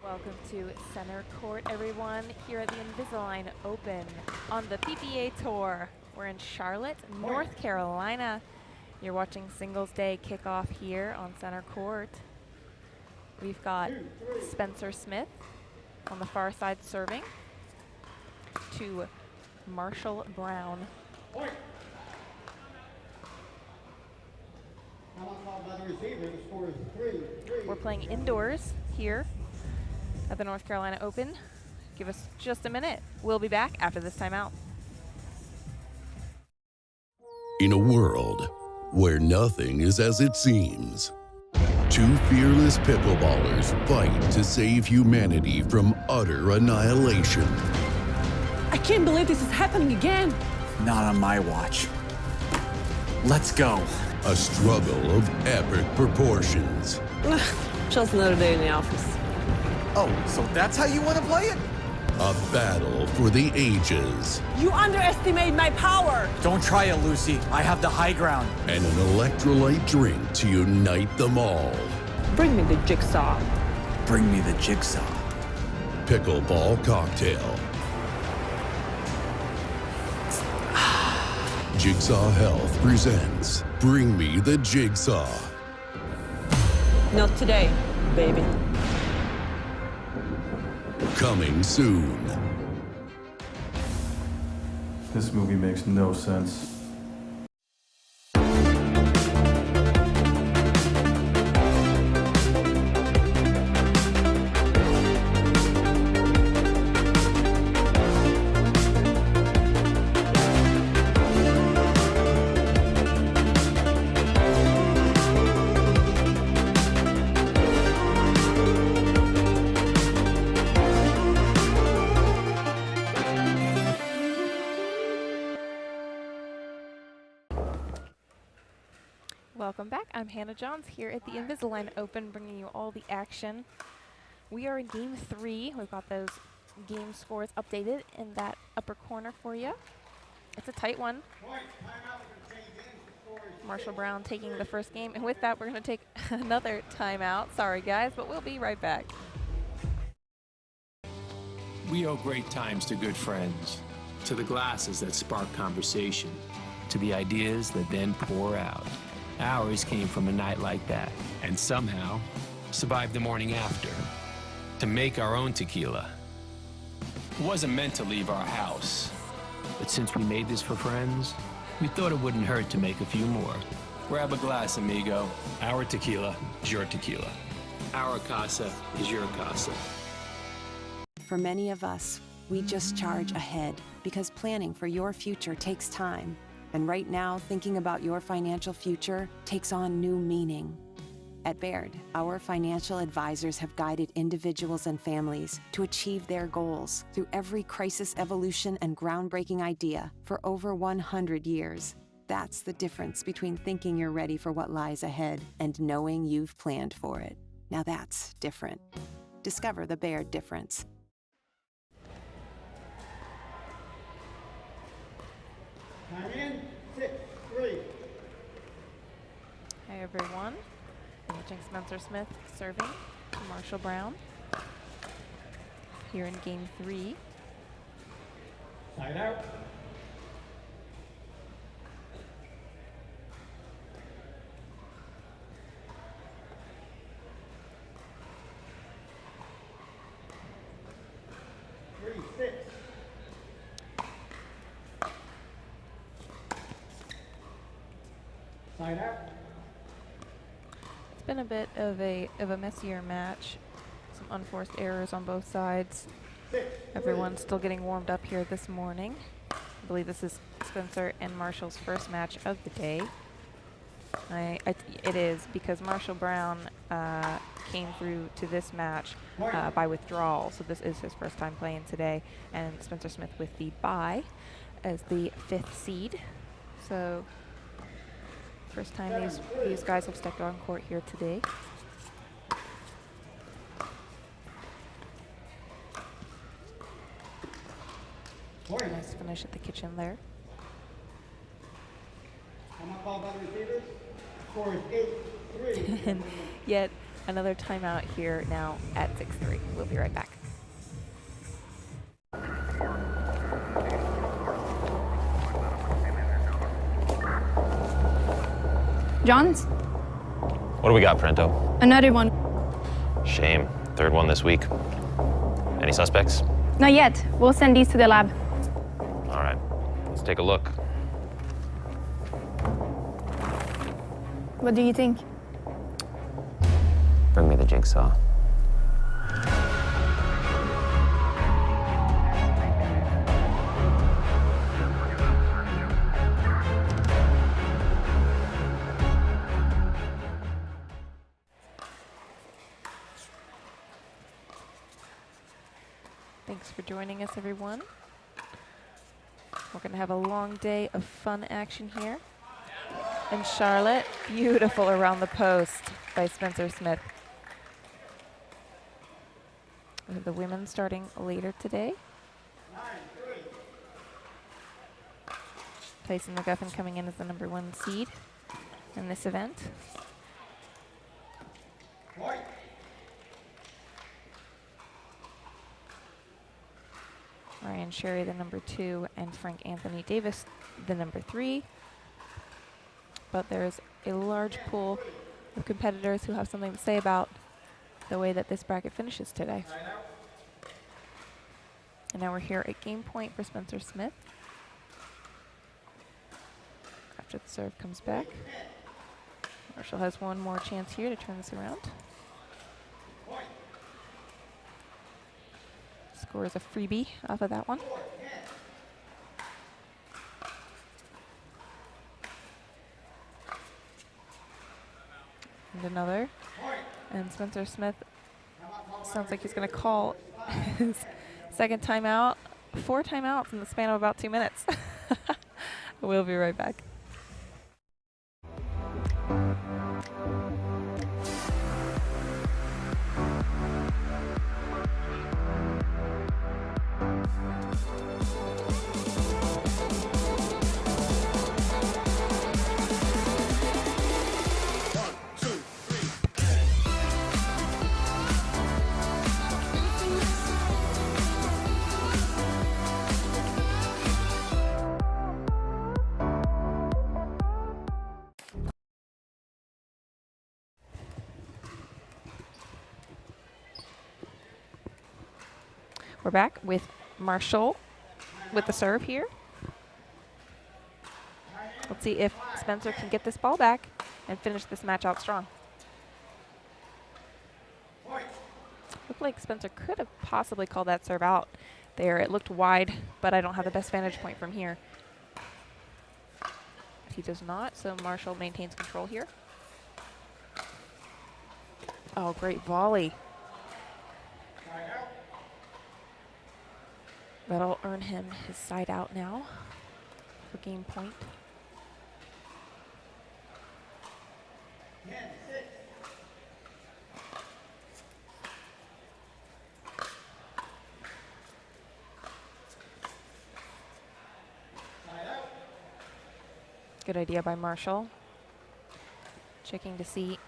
Welcome to Center Court, everyone, here at the Invisalign Open on the PPA Tour. We're in Charlotte, North Carolina. You're watching Singles Day kickoff here on Center Court. We've got Spencer Smith on the far side serving to Marshall Brown. We're playing indoors here at the North Carolina Open. Give us just a minute. We'll be back after this timeout. In a world where nothing is as it seems, two fearless pickleballers fight to save humanity from utter annihilation. I can't believe this is happening again. Not on my watch. Let's go. A struggle of epic proportions. Just another day in the office. Oh, so that's how you want to play it? A battle for the ages. You underestimate my power. Don't try it, Lucy. I have the high ground. And an electrolyte drink to unite them all. Bring me the jigsaw. Bring me the jigsaw. Pickleball cocktail. Jigsaw Health presents Bring Me the Jigsaw. Not today, baby. Coming soon. This movie makes no sense. Welcome back. I'm Hannah Johns here at the Invisalign Open, bringing you all the action. We are in Game 3. We've got those game scores updated in that upper corner for you. It's a tight one. Marshall Brown taking the first game, and with that, we're going to take another timeout. Sorry, guys, but we'll be right back. We owe great times to good friends, to the glasses that spark conversation, to the ideas that then pour out. Ours came from a night like that, and somehow survived the morning after, to make our own tequila. It wasn't meant to leave our house, but since we made this for friends, we thought it wouldn't hurt to make a few more. Grab a glass, amigo. Our tequila is your tequila. Our casa is your casa. For many of us, we just charge ahead because planning for your future takes time. And right now, thinking about your financial future takes on new meaning. At Baird, our financial advisors have guided individuals and families to achieve their goals through every crisis evolution and groundbreaking idea for over 100 years. That's the difference between thinking you're ready for what lies ahead and knowing you've planned for it. Now that's different. Discover the Baird difference. Time in, 6-3. Hi, everyone. I'm watching Spencer Smith serving to Marshall Brown here in Game 3. Side out. Side out. It's been a bit of a messier match. Some unforced errors on both sides. Everyone's still getting warmed up here this morning. I believe this is Spencer and Marshall's first match of the day. It is, because Marshall Brown came through to this match by withdrawal, so this is his first time playing today, and Spencer Smith with the bye as the 5th seed. So first time these guys have stepped on court here today. Nice finish at the kitchen there. I'm not called by the receivers. Score is 8-3. And yet Another timeout here now at 6-3. We'll be right back. Johns? What do we got, Parenteau? Another one. Shame. Third one this week. Any suspects? Not yet. We'll send these to the lab. All right. Let's take a look. What do you think? Bring me the jigsaw. Thanks for joining us, everyone. We're going to have a long day of fun action here in Charlotte. Beautiful around the post by Spencer Smith. We have the women starting later today. Tyson McGuffin coming in as the #1 seed in this event. Ryan Sherry, the #2, and Frank Anthony Davis, the #3. But there's a large pool of competitors who have something to say about the way that this bracket finishes today. And now we're here at game point for Spencer Smith. After the serve comes back. Marshall has one more chance here to turn this around. Scores a freebie off of that one. And another. And Spencer Smith sounds like he's going to call his second timeout. 4 timeouts in the span of about 2 minutes. We'll be right back. We're back with Marshall with the serve here. Let's see if Spencer can get this ball back and finish this match out strong. Looked like Spencer could have possibly called that serve out there. It looked wide, but I don't have the best vantage point from here. He does not, so Marshall maintains control here. Oh, great volley. That'll earn him his side out now for game point. Good idea by Marshall. Checking to see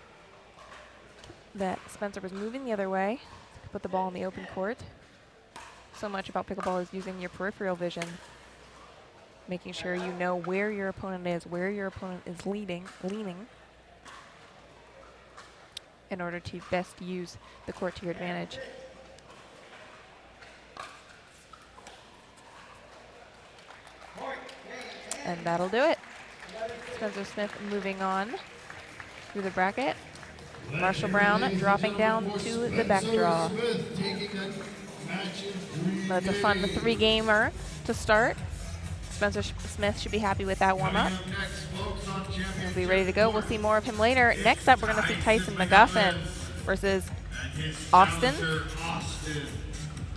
that Spencer was moving the other way to put the ball in the open court. So much about pickleball is using your peripheral vision, making sure you know where your opponent is, where your opponent is leaning, in order to best use the court to your advantage. And that'll do it. Spencer Smith moving on through the bracket. Marshall Brown dropping down to the back draw. That's a fun 3-gamer to start. Spencer Smith should be happy with that warm-up. He'll be ready to go. We'll see more of him later. Next up, we're going to see Tyson McGuffin versus Austin.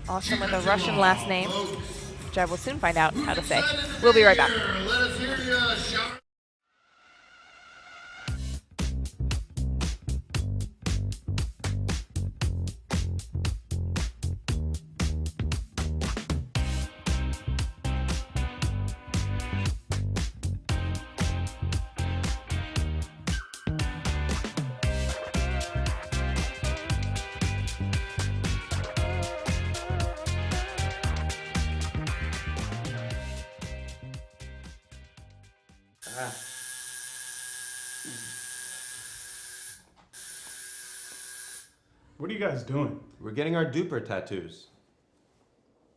Austin with a Russian last name, which I will soon find out how to say. We'll be right back. What are you guys doing? We're getting our duper tattoos.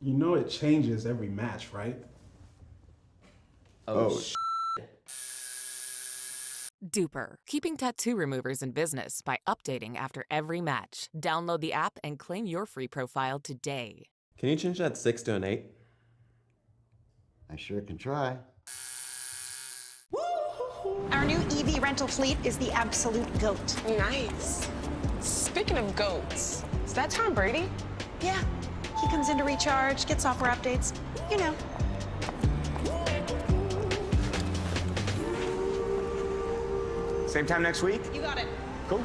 You know it changes every match, right? Duper, keeping tattoo removers in business by updating after every match. Download the app and claim your free profile today. Can you change that 6 to an 8? I sure can try. Our new EV rental fleet is the absolute GOAT. Nice. Speaking of goats, is that Tom Brady? Yeah. He comes in to recharge, get software updates. You know. Same time next week? You got it. Cool.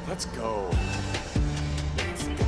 Let's go. Let's go.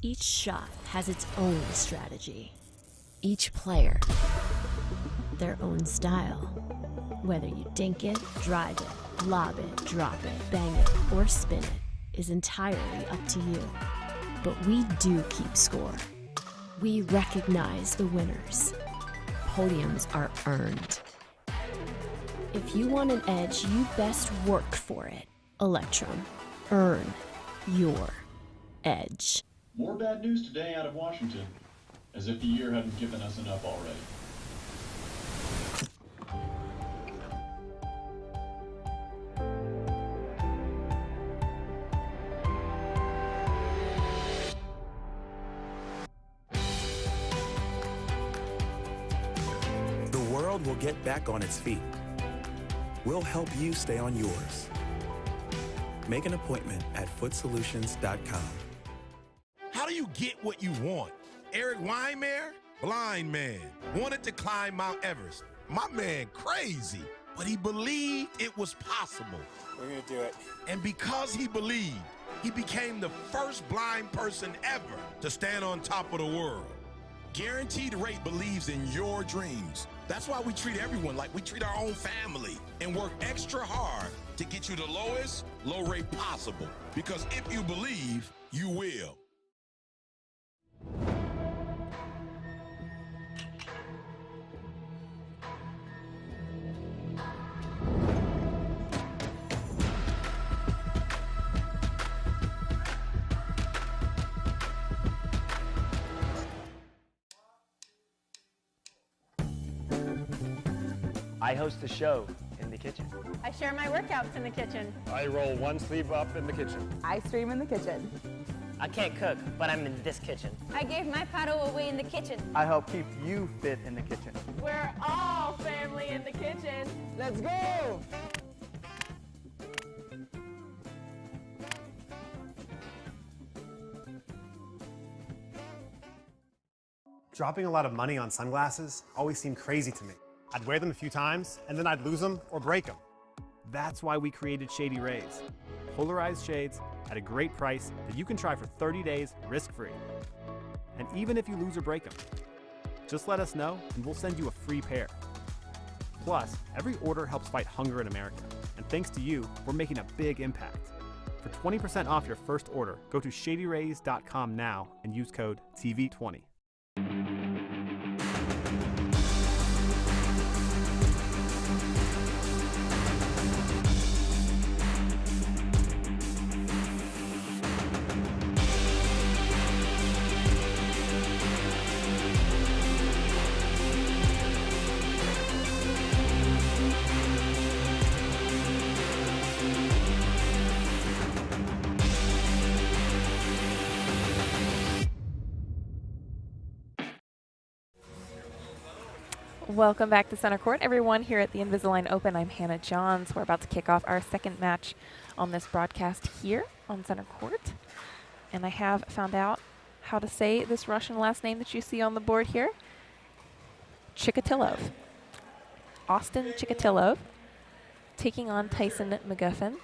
Each shot has its own strategy. Each player, their own style. Whether you dink it, drive it, lob it, drop it, bang it, or spin it is entirely up to you. But we do keep score. We recognize the winners. Podiums are earned. If you want an edge, you best work for it. Electrum. Earn your edge. More bad news today out of Washington, as if the year hadn't given us enough already. The world will get back on its feet. We'll help you stay on yours. Make an appointment at footsolutions.com. How do you get what you want? Eric Weimer, blind man, wanted to climb Mount Everest. My man crazy, but he believed it was possible. We're gonna do it. And because he believed, he became the first blind person ever to stand on top of the world. Guaranteed Rate believes in your dreams. That's why we treat everyone like we treat our own family and work extra hard to get you the lowest low rate possible. Because if you believe, you will. I host a show in the kitchen. I share my workouts in the kitchen. I roll one sleeve up in the kitchen. I stream in the kitchen. I can't cook, but I'm in this kitchen. I gave my paddle away in the kitchen. I help keep you fit in the kitchen. We're all family in the kitchen. Let's go! Dropping a lot of money on sunglasses always seemed crazy to me. I'd wear them a few times, and then I'd lose them or break them. That's why we created Shady Rays. Polarized shades at a great price that you can try for 30 days risk-free. And even if you lose or break them, just let us know and we'll send you a free pair. Plus, every order helps fight hunger in America. And thanks to you, we're making a big impact. For 20% off your first order, go to shadyrays.com now and use code TV20. Welcome back to Center Court, everyone, here at the Invisalign Open. I'm Hannah Johns. We're about to kick off our second match on this broadcast here on Center Court. And I have found out how to say this Russian last name that you see on the board here. Chikatilov. Austin Chikatilov taking on Tyson McGuffin.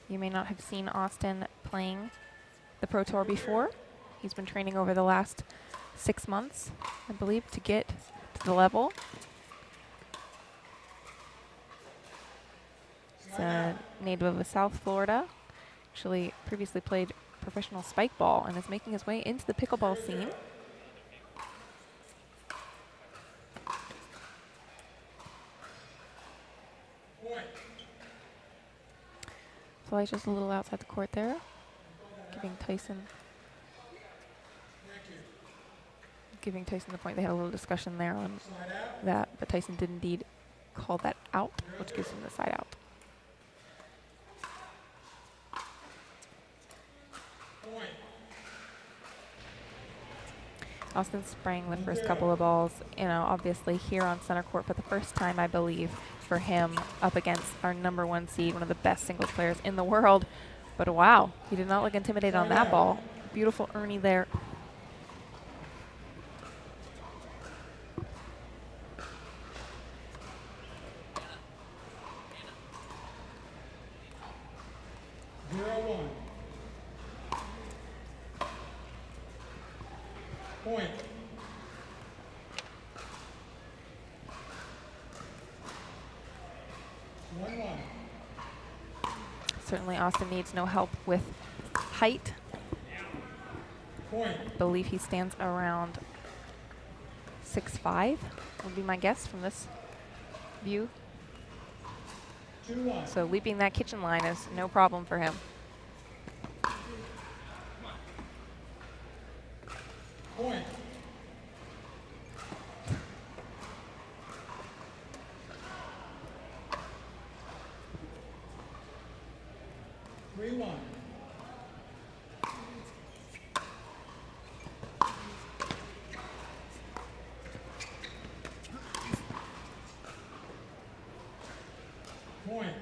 You may not have seen Austin playing the Pro Tour before. He's been training over the last 6 months, I believe, to get to the level. He's a native of South Florida. Actually previously played professional spike ball and is making his way into the pickleball scene. Flies just a little outside the court there, giving Tyson the point. They had a little discussion there on that, but Tyson did indeed call that out, which gives him the side out. Austin sprang the first couple of balls, you know, obviously here on center court for the first time, I believe, for him up against our #1 seed, one of the best singles players in the world. But wow, he did not look intimidated on that ball. Beautiful Ernie there. Point. Certainly Austin needs no help with height. Point. I believe he stands around 6'5", would be my guess from this view. 2-1. So leaping that kitchen line is no problem for him. Point. Point.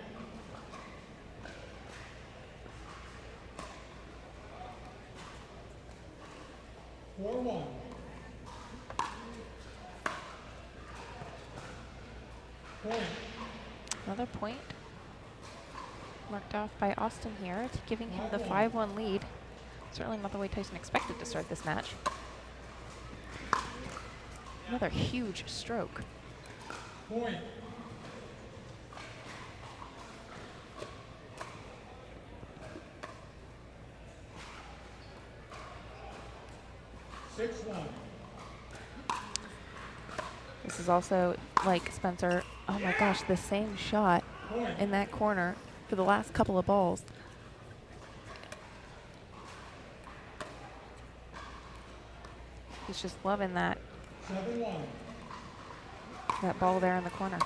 Point. Another point marked off by Austin here, giving him the 5-1 lead. Certainly not the way Tyson expected to start this match. Another huge stroke. Point. This is also like Spencer, oh my gosh, the same shot in that corner for the last couple of balls. He's just loving that. 7-1. That ball there in the corner.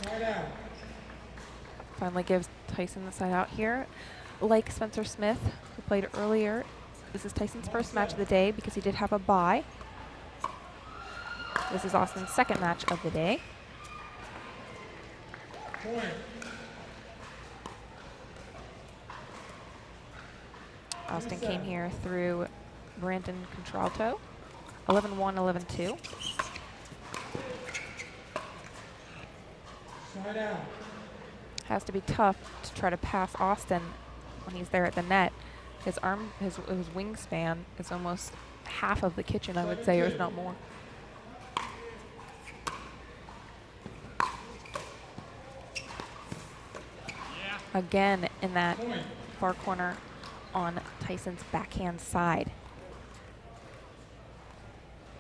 Side out. Finally gives Tyson the side out here. Like Spencer Smith, who played earlier, this is Tyson's first match of the day because he did have a bye. This is Austin's second match of the day. Point. Austin came here through Brandon Contralto, 11-1, 11-2. Side out. Has to be tough to try to pass Austin when he's there at the net. His arm, his wingspan is almost half of the kitchen, I would say, or if not more. Again in that far corner on Tyson's backhand side.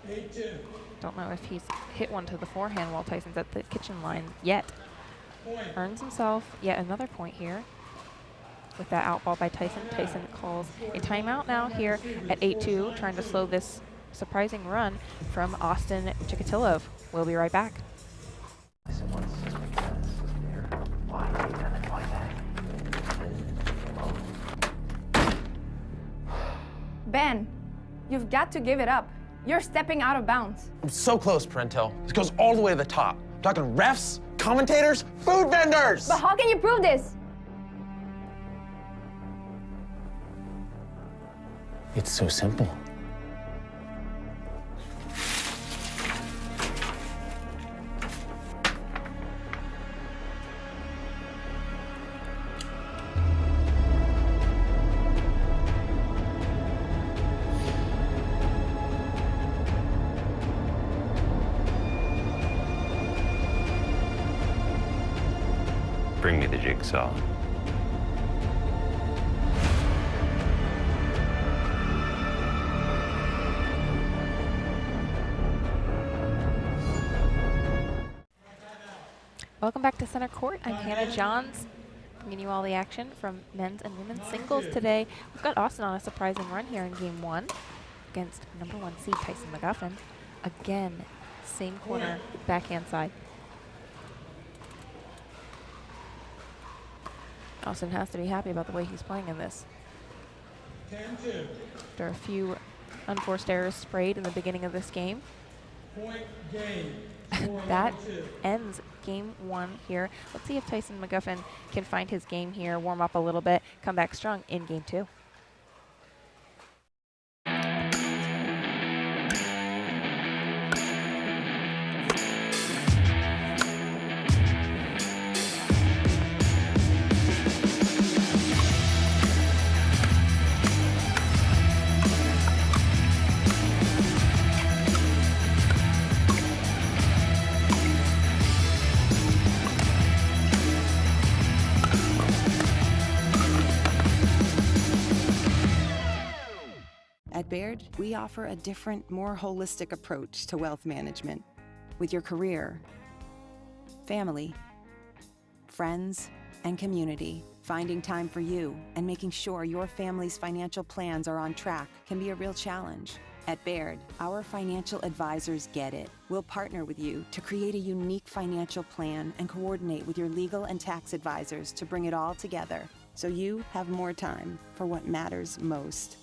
8-2. Don't know if he's hit one to the forehand while Tyson's at the kitchen line yet. Point. Earns himself yet another point here with that out ball by Tyson. Tyson calls a timeout now here at 8-2, trying to slow this surprising run from Austin Chikatilov. We'll be right back. Tyson won Ben, you've got to give it up. You're stepping out of bounds. I'm so close, Parenteau. This goes all the way to the top. I'm talking refs, commentators, food vendors! But how can you prove this? It's so simple. Bring me the jigsaw. Welcome back to Center Court. I'm Hannah Johns, bringing you all the action from men's and women's singles today. We've got Austin on a surprising run here in Game 1 against #1 seed Tyson McGuffin. Again, same corner, backhand side. Austin has to be happy about the way he's playing in this. 10-2. After a few unforced errors sprayed in the beginning of this game. Point game. That ends Game 1 here. Let's see if Tyson McGuffin can find his game here, warm up a little bit, come back strong in Game 2. At Baird, we offer a different, more holistic approach to wealth management. With your career, family, friends, and community, finding time for you and making sure your family's financial plans are on track can be a real challenge. At Baird, our financial advisors get it. We'll partner with you to create a unique financial plan and coordinate with your legal and tax advisors to bring it all together so you have more time for what matters most.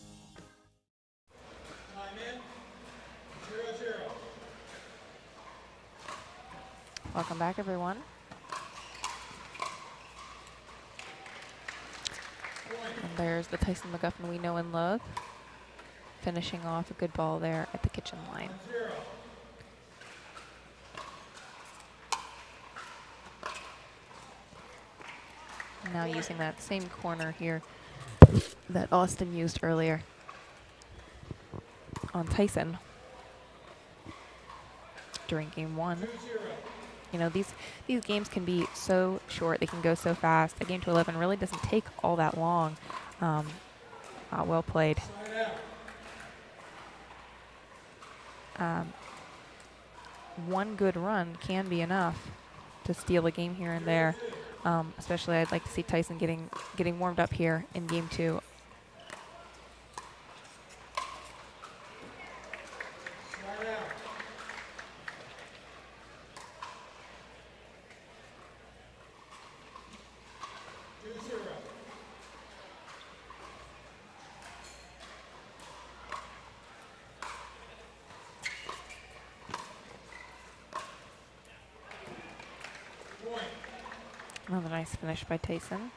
Welcome back, everyone. And there's the Tyson McGuffin we know and love, finishing off a good ball there at the kitchen line. Now using that same corner here that Austin used earlier on Tyson during Game 1. You know, these games can be so short, they can go so fast. A game to 11 really doesn't take all that long. Well played. One good run can be enough to steal a game here and there. Especially, I'd like to see Tyson getting warmed up here in Game 2. Another nice finish by Tyson.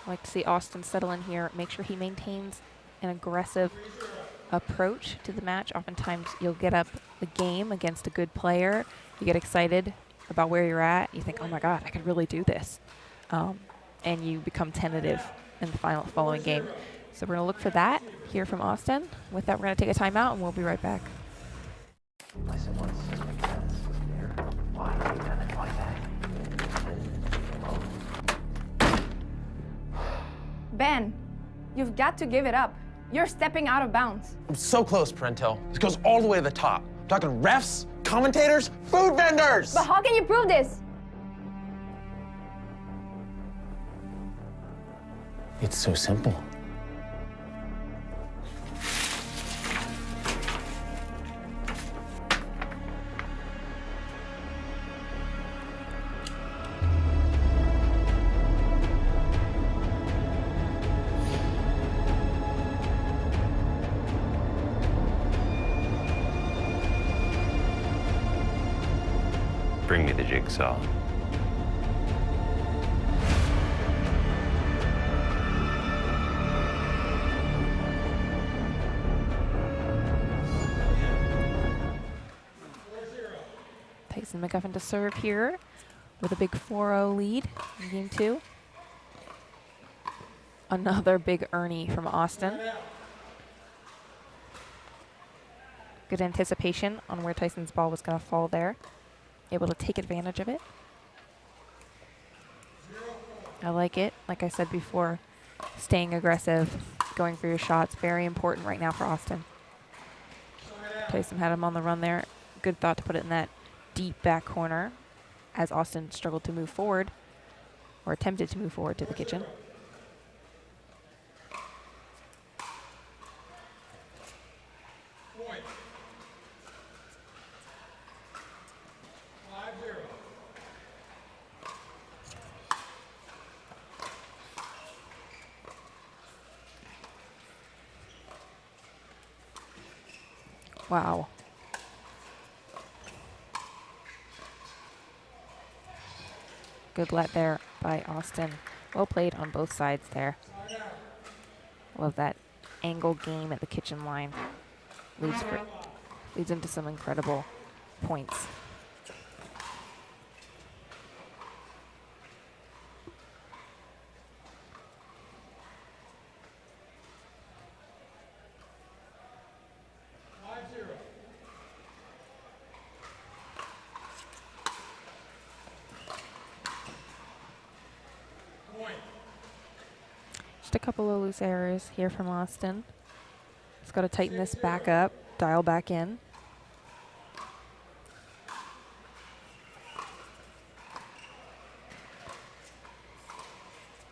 I like to see Austin settle in here, make sure he maintains an aggressive approach to the match. Oftentimes you'll get up a game against a good player, you get excited about where you're at, you think, oh my God, I could really do this. And you become tentative in the following game. So we're gonna look for that here from Austin. With that, we're gonna take a timeout and we'll be right back. Ben, you've got to give it up. You're stepping out of bounds. I'm so close, Parenteau. This goes all the way to the top. I'm talking refs, commentators, food vendors! But how can you prove this? It's so simple. me the jigsaw. Tyson McGuffin to serve here with a big 4-0 lead in game 2. Another big Ernie from Austin. Good anticipation on where Tyson's ball was going to fall there. Able to take advantage of it. I like it. Like I said before, staying aggressive, going for your shots, very important right now for Austin. Tyson had him on the run there. Good thought to put it in that deep back corner as Austin struggled to move forward, or attempted to move forward to the kitchen. Wow. Good let there by Austin. Well played on both sides there. Love that angle game at the kitchen line. Leads into some incredible points. Just a couple of loose errors here from Austin. He's got to tighten this back up, dial back in.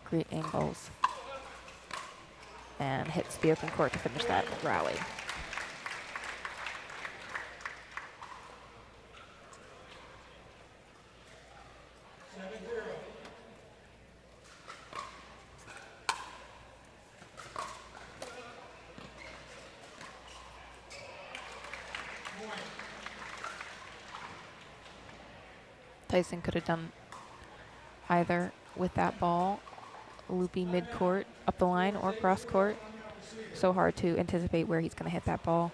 Great angles. And hits the open court to finish that rally. Tyson could have done either with that ball, loopy mid-court, up the line, or cross-court. So hard to anticipate where he's going to hit that ball.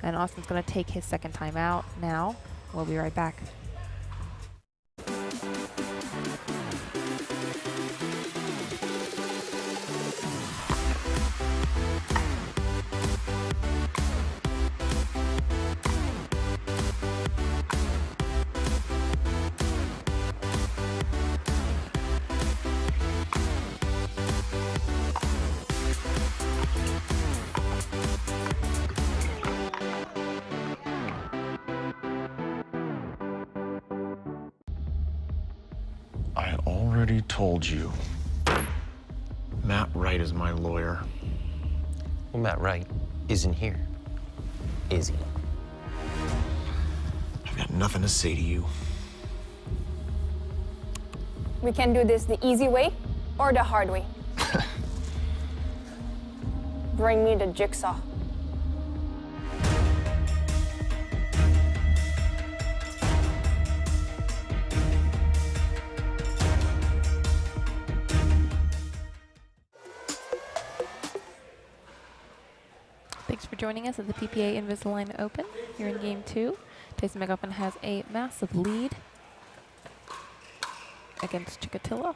And Austin's going to take his second time out now. We'll be right back. I already told you. Matt Wright is my lawyer. Well, Matt Wright isn't here, is he? I've got nothing to say to you. We can do this the easy way or the hard way. Bring me the jigsaw. Thanks for joining us at the PPA Invisalign Open here in Game 2. Tyson McGuffin has a massive lead against Chikatilov.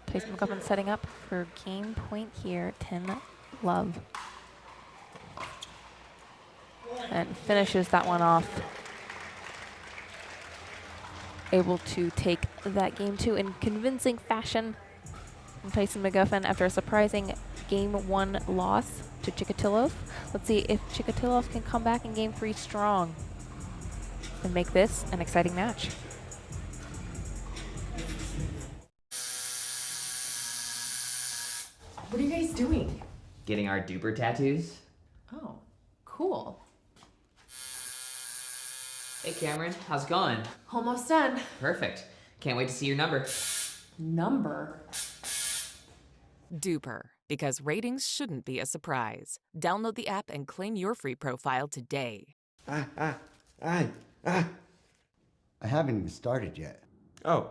Tyson McGuffin setting up for game point here, 10-love. And finishes that one off. Able to take that game 2 in convincing fashion from Tyson McGuffin after a surprising game 1 loss to Chikatilov. Let's see if Chikatilov can come back in game 3 strong and make this an exciting match. What are you guys doing? Getting our duper tattoos. Oh, cool. Hey Cameron, how's it going? Almost done. Perfect. Can't wait to see your number. Number? Duper, because ratings shouldn't be a surprise. Download the app and claim your free profile today. I haven't even started yet. Oh.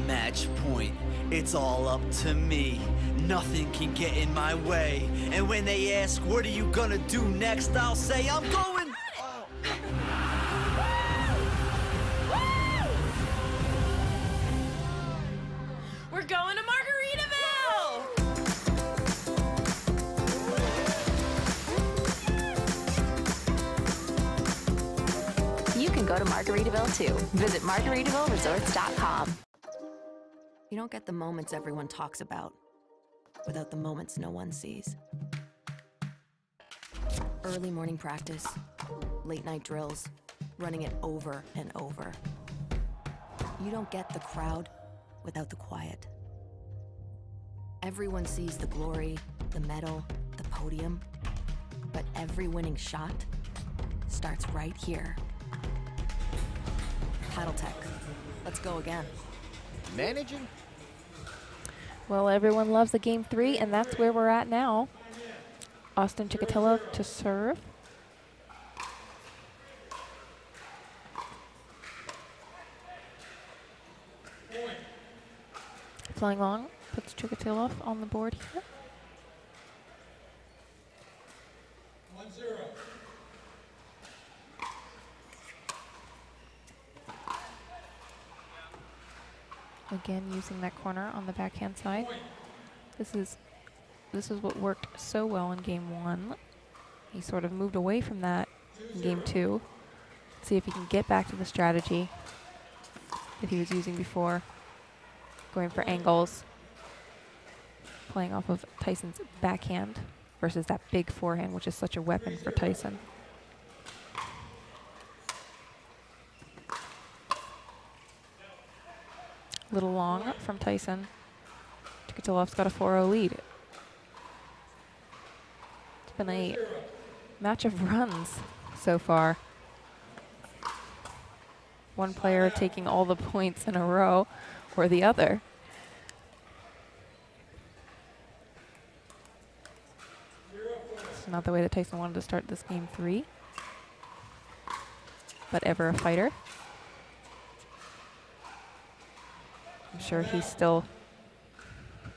Match point. It's all up to me. Nothing can get in my way. And when they ask, what are you gonna do next? I'll say, I'm going. We're going to Margaritaville! You can go to Margaritaville too. Visit MargaritavilleResorts.com. You don't get the moments everyone talks about without the moments no one sees. Early morning practice, late night drills, running it over and over. You don't get the crowd without the quiet. Everyone sees the glory, the medal, the podium, but every winning shot starts right here. Paddle Tech, let's go again. Managing? Well, everyone loves a game 3, and that's where we're at now. Austin Chikatilov to serve. Flying long puts Chikatilov on the board here. 1-0. Again, using that corner on the backhand side. This is what worked so well in game 1. He sort of moved away from that in game 2. See if he can get back to the strategy that he was using before. Going for angles. Playing off of Tyson's backhand versus that big forehand, which is such a weapon for Tyson. Little long from Tyson. Chikatilov's got a 4-0 lead. It's been a match of runs so far. One player taking all the points in a row or the other. It's not the way that Tyson wanted to start this game 3. But ever a fighter. I'm sure he's still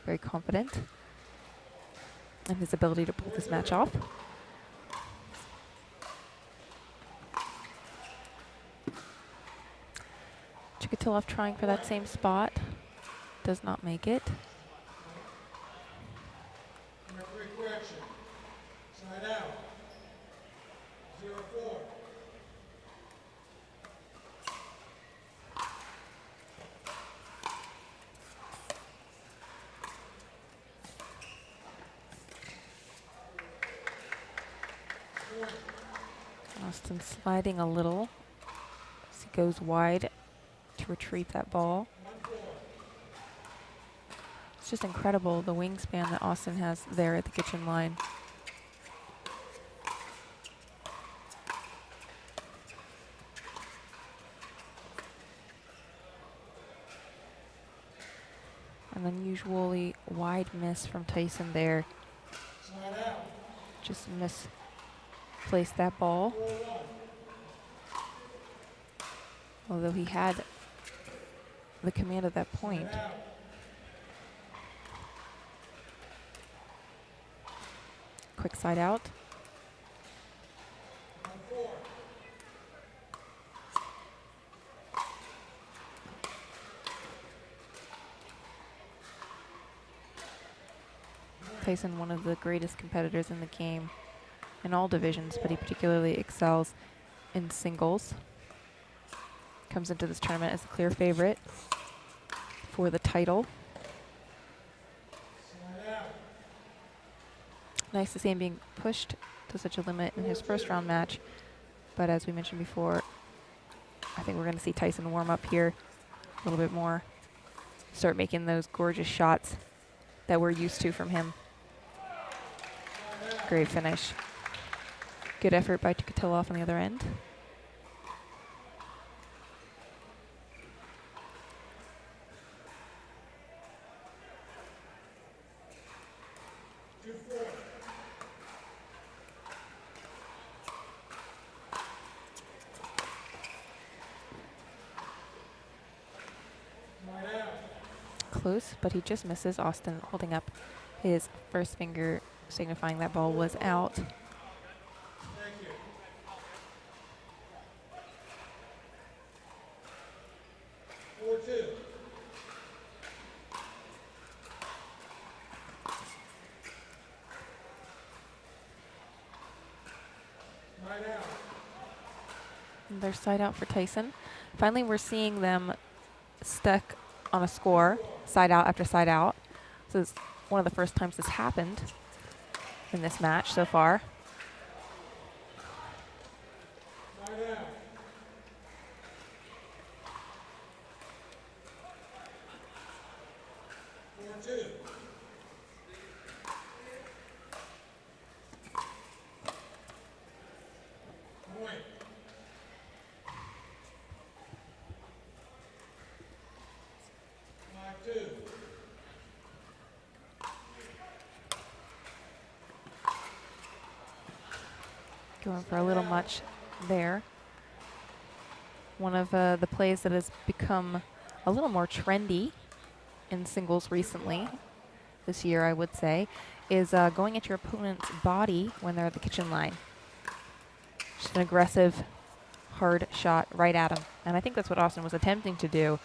very confident in his ability to pull this match off. Chikatilov trying for that same spot. Does not make it. Referee correction. Side out. 0-4. Austin sliding a little as he goes wide to retrieve that ball. It's just incredible the wingspan that Austin has there at the kitchen line. An unusually wide miss from Tyson there. Just misplaced that ball. Although he had the command of that point. quick side out. Tyson, one of the greatest competitors in the game in all divisions, but he particularly excels in singles. Comes into this tournament as a clear favorite for the title. Nice to see him being pushed to such a limit in his first round match. But as we mentioned before, I think we're going to see Tyson warm up here a little bit more. Start making those gorgeous shots that we're used to from him. Great finish. Good effort by Chikatilov on the other end. Close, but he just misses. Austin holding up his first finger, signifying that ball was out. Thank you. 4-2. Right out. And their side out for Tyson. Finally, we're seeing them stuck on a score, side out after side out. So it's one of the first times this happened in this match so far. Right out. Point. Going for a little much there. One of the plays that has become a little more trendy in singles recently, this year I would say, is going at your opponent's body when they're at the kitchen line. Just an aggressive, hard shot right at him. And I think that's what Austin was attempting to do.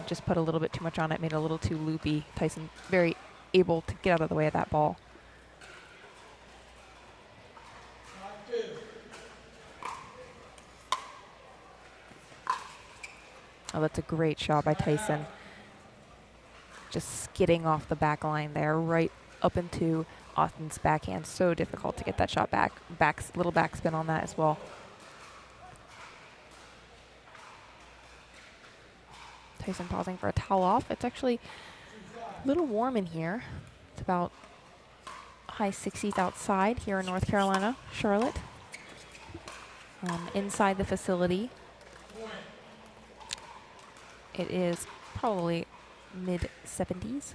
Just put a little bit too much on it, made it a little too loopy. Tyson very able to get out of the way of that ball. Oh, that's a great shot by Tyson. Just skidding off the back line there, right up into Austin's backhand. So difficult to get that shot back. Little backspin on that as well. Tyson pausing for a towel off. It's actually a little warm in here. It's about high 60s outside here in North Carolina, Charlotte. Inside the facility, it is probably mid-70s.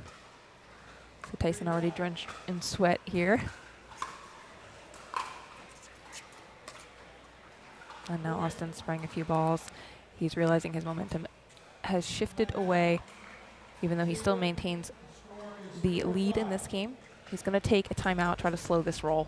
So Tyson already drenched in sweat here. And now Austin's spraying a few balls. He's realizing his momentum has shifted away, even though he still maintains the lead in this game. He's going to take a timeout, try to slow this roll.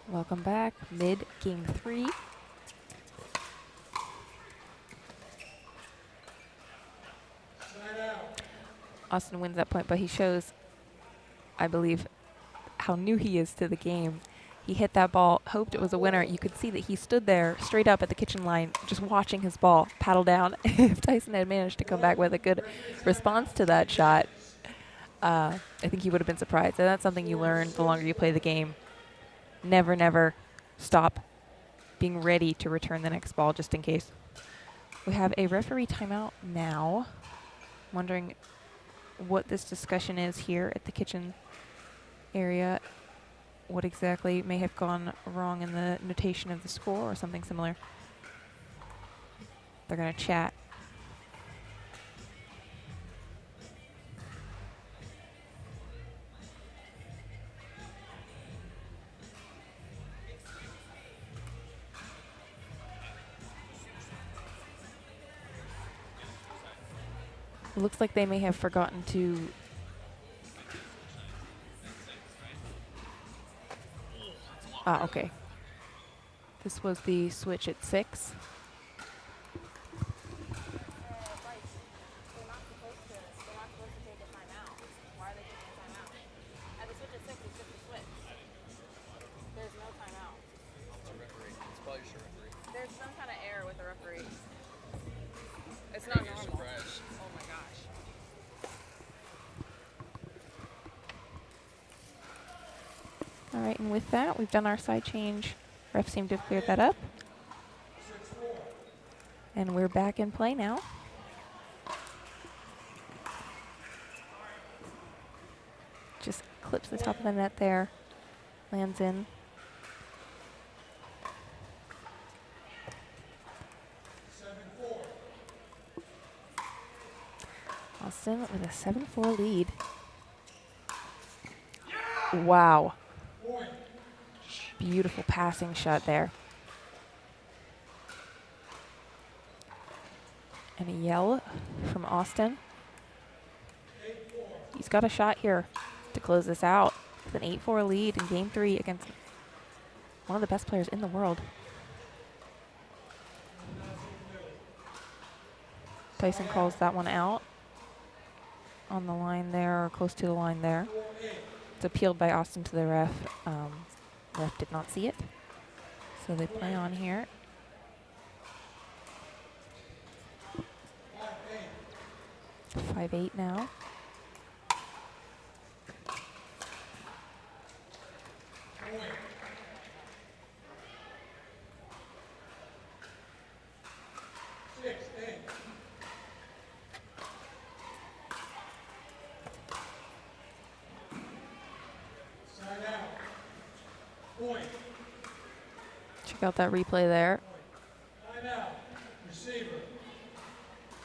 Welcome back, mid-game 3. Side out. Austin wins that point, but he shows, I believe, how new he is to the game. He hit that ball, hoped it was a winner. You could see that he stood there straight up at the kitchen line, just watching his ball paddle down. If Tyson had managed to come back with a good response to that shot, I think he would have been surprised. And that's something you learn the longer you play the game. Never, never stop being ready to return the next ball just in case. We have a referee timeout now. Wondering what this discussion is here at the kitchen area. What exactly may have gone wrong in the notation of the score or something similar. They're going to chat. Looks like they may have forgotten to okay. This was the switch at 6. There's some kind of error with the referee. It's not normal. Oh my gosh. All right, and with that, we've done our side change. Ref seemed to have cleared that up. And we're back in play now. Just clips the top of the net there. Lands in. Austin with a 7-4 lead. Wow. Beautiful passing shot there. And a yell from Austin. He's got a shot here to close this out with an 8-4 lead in game 3 against one of the best players in the world. Tyson calls that one out on the line there, or close to the line there. It's appealed by Austin to the ref. Ref did not see it, so they play on here. Five, 5-8 now. Check out that replay there.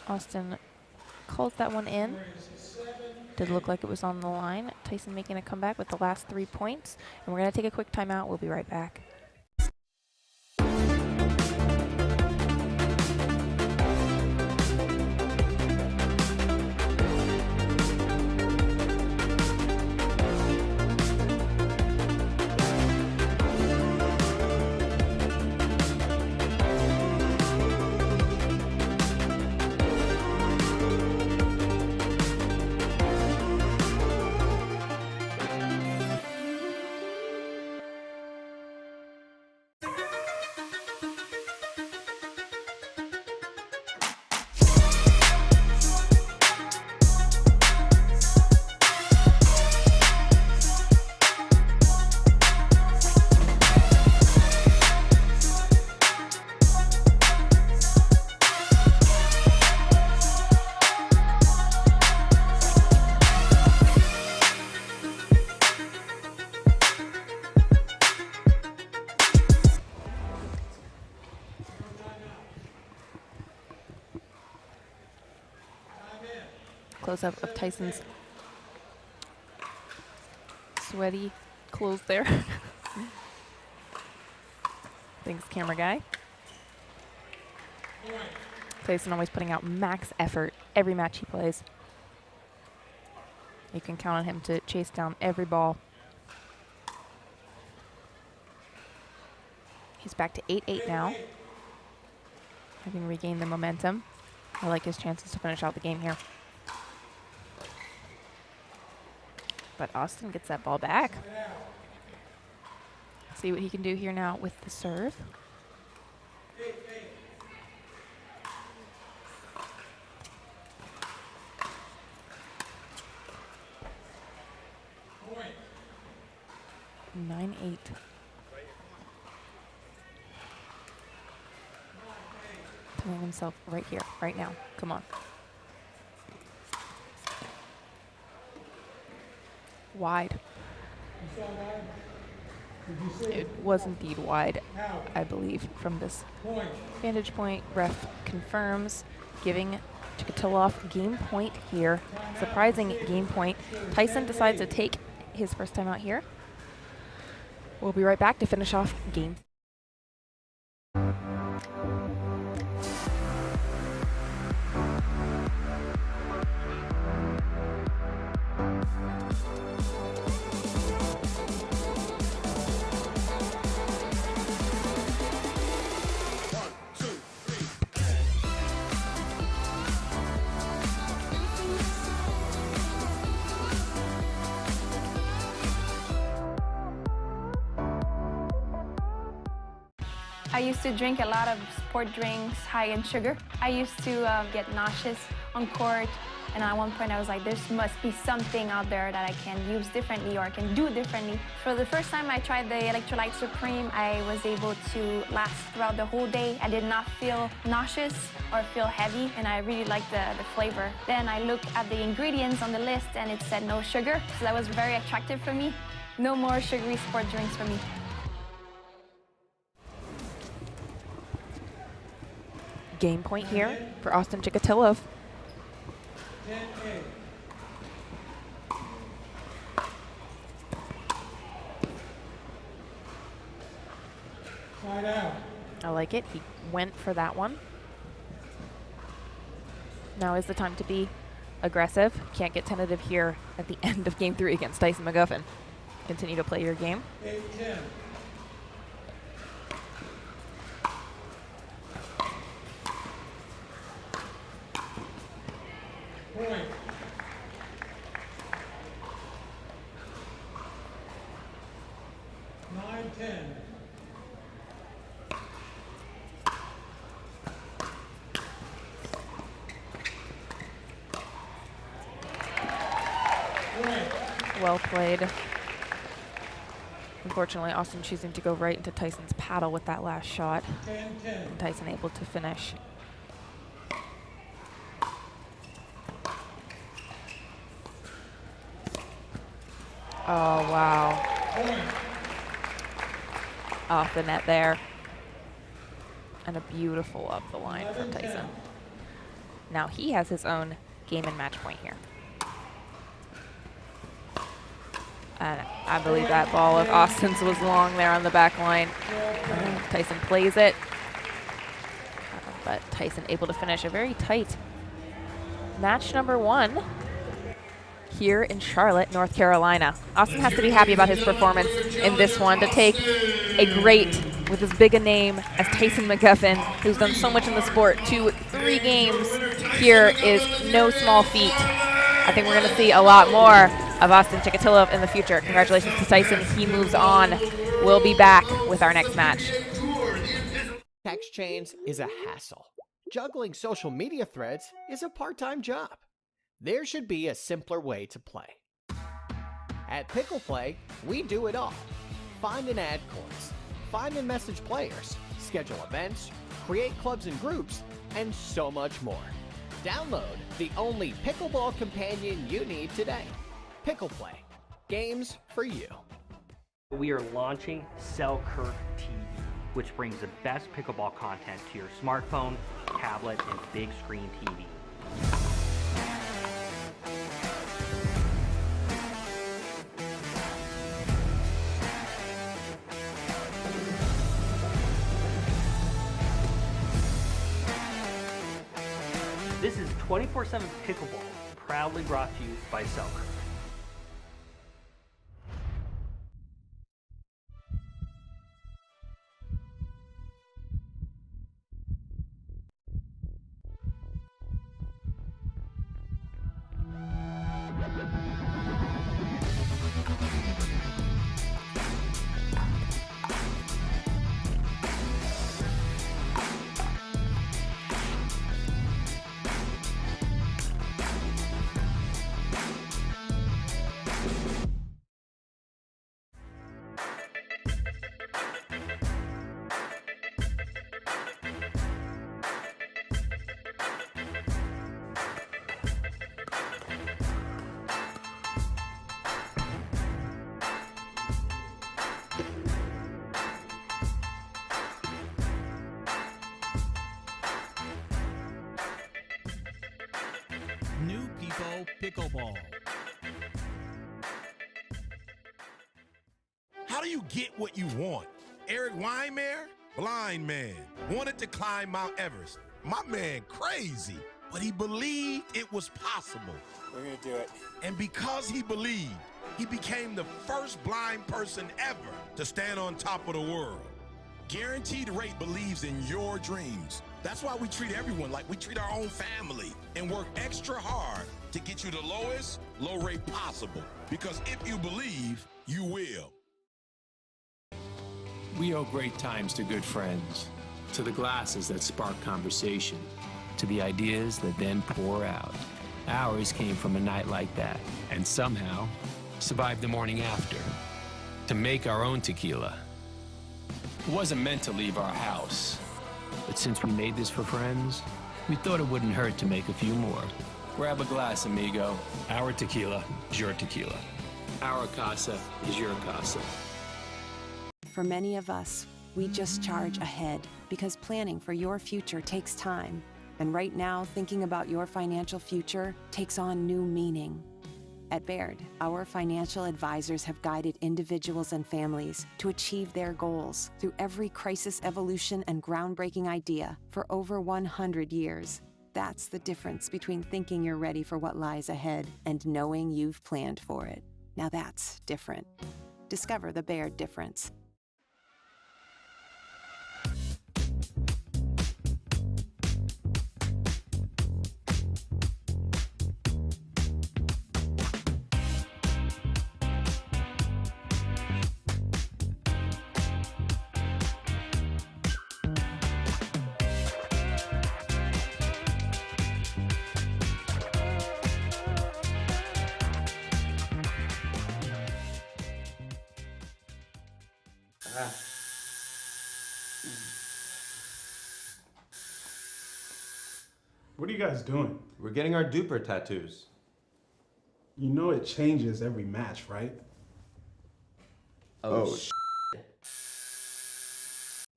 Austin calls that one in. Did look like it was on the line. Tyson making a comeback with the last 3 points. And we're going to take a quick timeout. We'll be right back. Close-up of Tyson's sweaty clothes there. Thanks, camera guy. Tyson always putting out max effort every match he plays. You can count on him to chase down every ball. He's back to 8-8 now, having regained the momentum. I like his chances to finish out the game here. But Austin gets that ball back. See what he can do here now with the serve. Point. 9-8. Telling himself right here, right now. Come on. Wide. It was indeed wide, I believe, from this vantage point. Ref confirms, giving Chikatilov game point here. Surprising game point. Tyson decides to take his first time out here. We'll be right back to finish off game. I used to drink a lot of sport drinks high in sugar. I used to get nauseous on court, and at one point I was like, there must be something out there that I can use differently or I can do differently. For the first time I tried the Electrolyte Supreme, I was able to last throughout the whole day. I did not feel nauseous or feel heavy, and I really liked the flavor. Then I looked at the ingredients on the list and it said no sugar, so that was very attractive for me. No more sugary sport drinks for me. Game point here for Austin Chikatilov. 10-8. Side out. I like it. He went for that one. Now is the time to be aggressive. Can't get tentative here at the end of game 3 against Tyson McGuffin. Continue to play your game. 8-10. Point. Nine, 10. Well played. Unfortunately, Austin choosing to go right into Tyson's paddle with that last shot. 10-10. And Tyson able to finish. Oh, wow. Off the net there. And a beautiful up the line from Tyson. Now he has his own game and match point here. And I believe that ball of Austin's was long there on the back line. Tyson plays it. But Tyson able to finish a very tight match number 1 here in Charlotte, North Carolina. Austin has to be happy about his performance in this one. To take a great, with as big a name as Tyson McGuffin, who's done so much in the sport, to 3 games here is no small feat. I think we're going to see a lot more of Austin Chikatilov in the future. Congratulations to Tyson. He moves on. We'll be back with our next match. Text chains is a hassle. Juggling social media threads is a part-time job. There should be a simpler way to play. At Pickle Play, we do it all. Find and add courts, find and message players, schedule events, create clubs and groups, and so much more. Download the only pickleball companion you need today. Pickle Play. Games for you. We are launching Selkirk TV, which brings the best pickleball content to your smartphone, tablet, and big screen TV. This is 24/7 Pickleball, proudly brought to you by Selkirk. PPA Pickleball. How do you get what you want? Eric Weimer, blind man, wanted to climb Mount Everest. My man crazy, but he believed it was possible. We're gonna do it. And because he believed, he became the first blind person ever to stand on top of the world. Guaranteed Rate believes in your dreams. That's why we treat everyone like we treat our own family and work extra hard to get you the lowest low rate possible. Because if you believe, you will. We owe great times to good friends, to the glasses that spark conversation, to the ideas that then pour out. Ours came from a night like that, and somehow survived the morning after, to make our own tequila. It wasn't meant to leave our house, but since we made this for friends, we thought it wouldn't hurt to make a few more. Grab a glass, amigo. Our tequila is your tequila. Our casa is your casa. For many of us, we just charge ahead because planning for your future takes time. And right now, thinking about your financial future takes on new meaning. At Baird, our financial advisors have guided individuals and families to achieve their goals through every crisis evolution and groundbreaking idea for over 100 years. That's the difference between thinking you're ready for what lies ahead and knowing you've planned for it. Now that's different. Discover the Baird difference. What are you guys doing? We're getting our duper tattoos. You know it changes every match, right? Oh,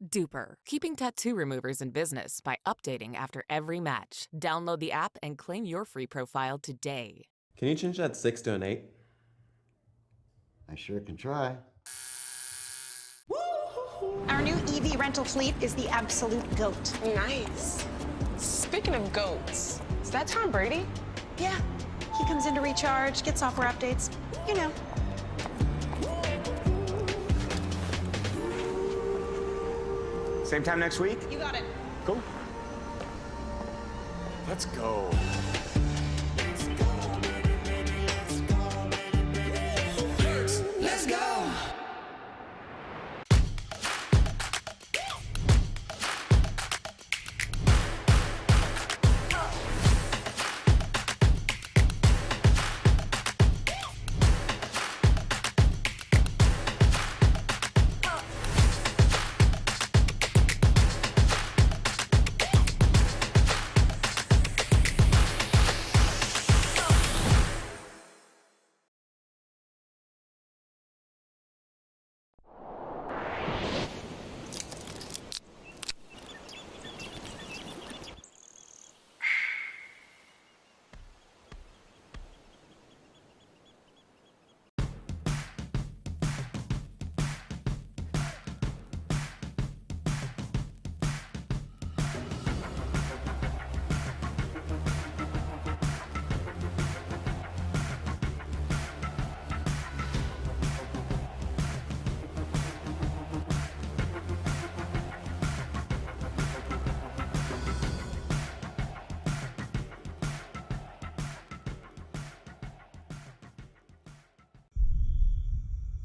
Duper, keeping tattoo removers in business by updating after every match. Download the app and claim your free profile today. Can you change that 6 to an 8? I sure can try. Our new EV rental fleet is the absolute GOAT. Nice. Speaking of goats, is that Tom Brady? Yeah, he comes in to recharge, get software updates, you know. Same time next week? You got it. Cool. Let's go. Let's go.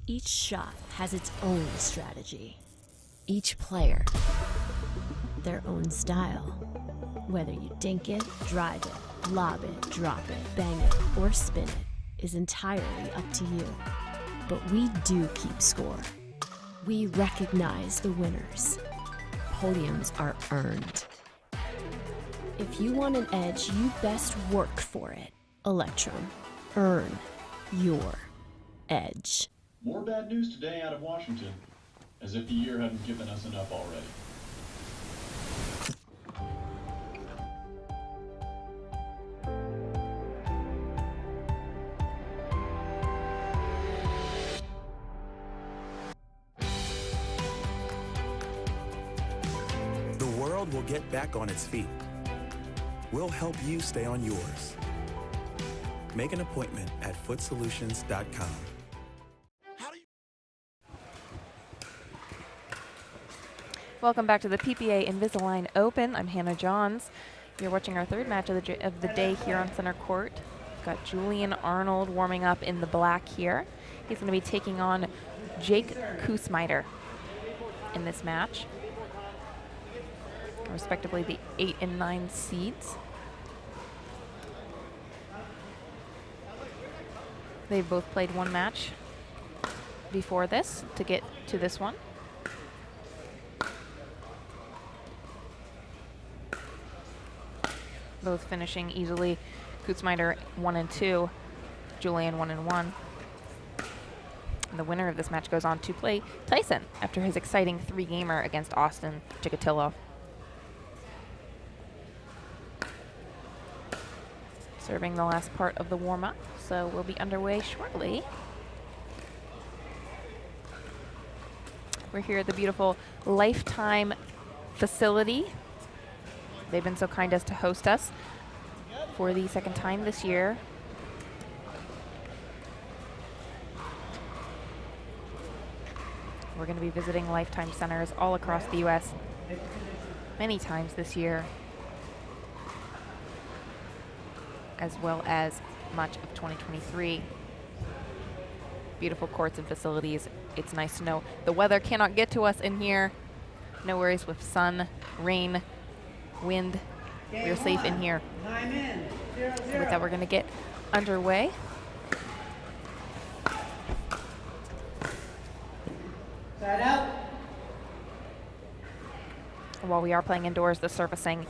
Each shot has its own strategy. Each player, their own style. Whether you dink it, drive it, lob it, drop it, bang it, or spin it is entirely up to you. But we do keep score. We recognize the winners. Podiums are earned. If you want an edge, you best work for it. Electrum. Earn your edge. More bad news today out of Washington, as if the year hadn't given us enough already. will get back on its feet. We'll help you stay on yours. Make an appointment at footsolutions.com. Welcome back to the PPA Invisalign Open. I'm Hannah Johns. You're watching our third match of the day here on center court. We've got Julian Arnold warming up in the black here. He's going to be taking on Jake Kusmiter in this match, respectively the 8 and 9 seeds. They've both played one match before this to get to this one. Both finishing easily. Kusmiter 1 and 2, Julian 1 and 1. And the winner of this match goes on to play Tyson after his exciting 3-gamer against Austin Chikatilov. Serving the last part of the warm-up, so we'll be underway shortly. We're here at the beautiful Lifetime facility. They've been so kind as to host us for the second time this year. We're going to be visiting Lifetime centers all across the U.S. many times this year, as well as much of 2023. Beautiful courts and facilities. It's nice to know the weather cannot get to us in here. No worries with sun, rain, wind. We're safe in here. So with that, we're going to get underway. Side out. While we are playing indoors, the surfacing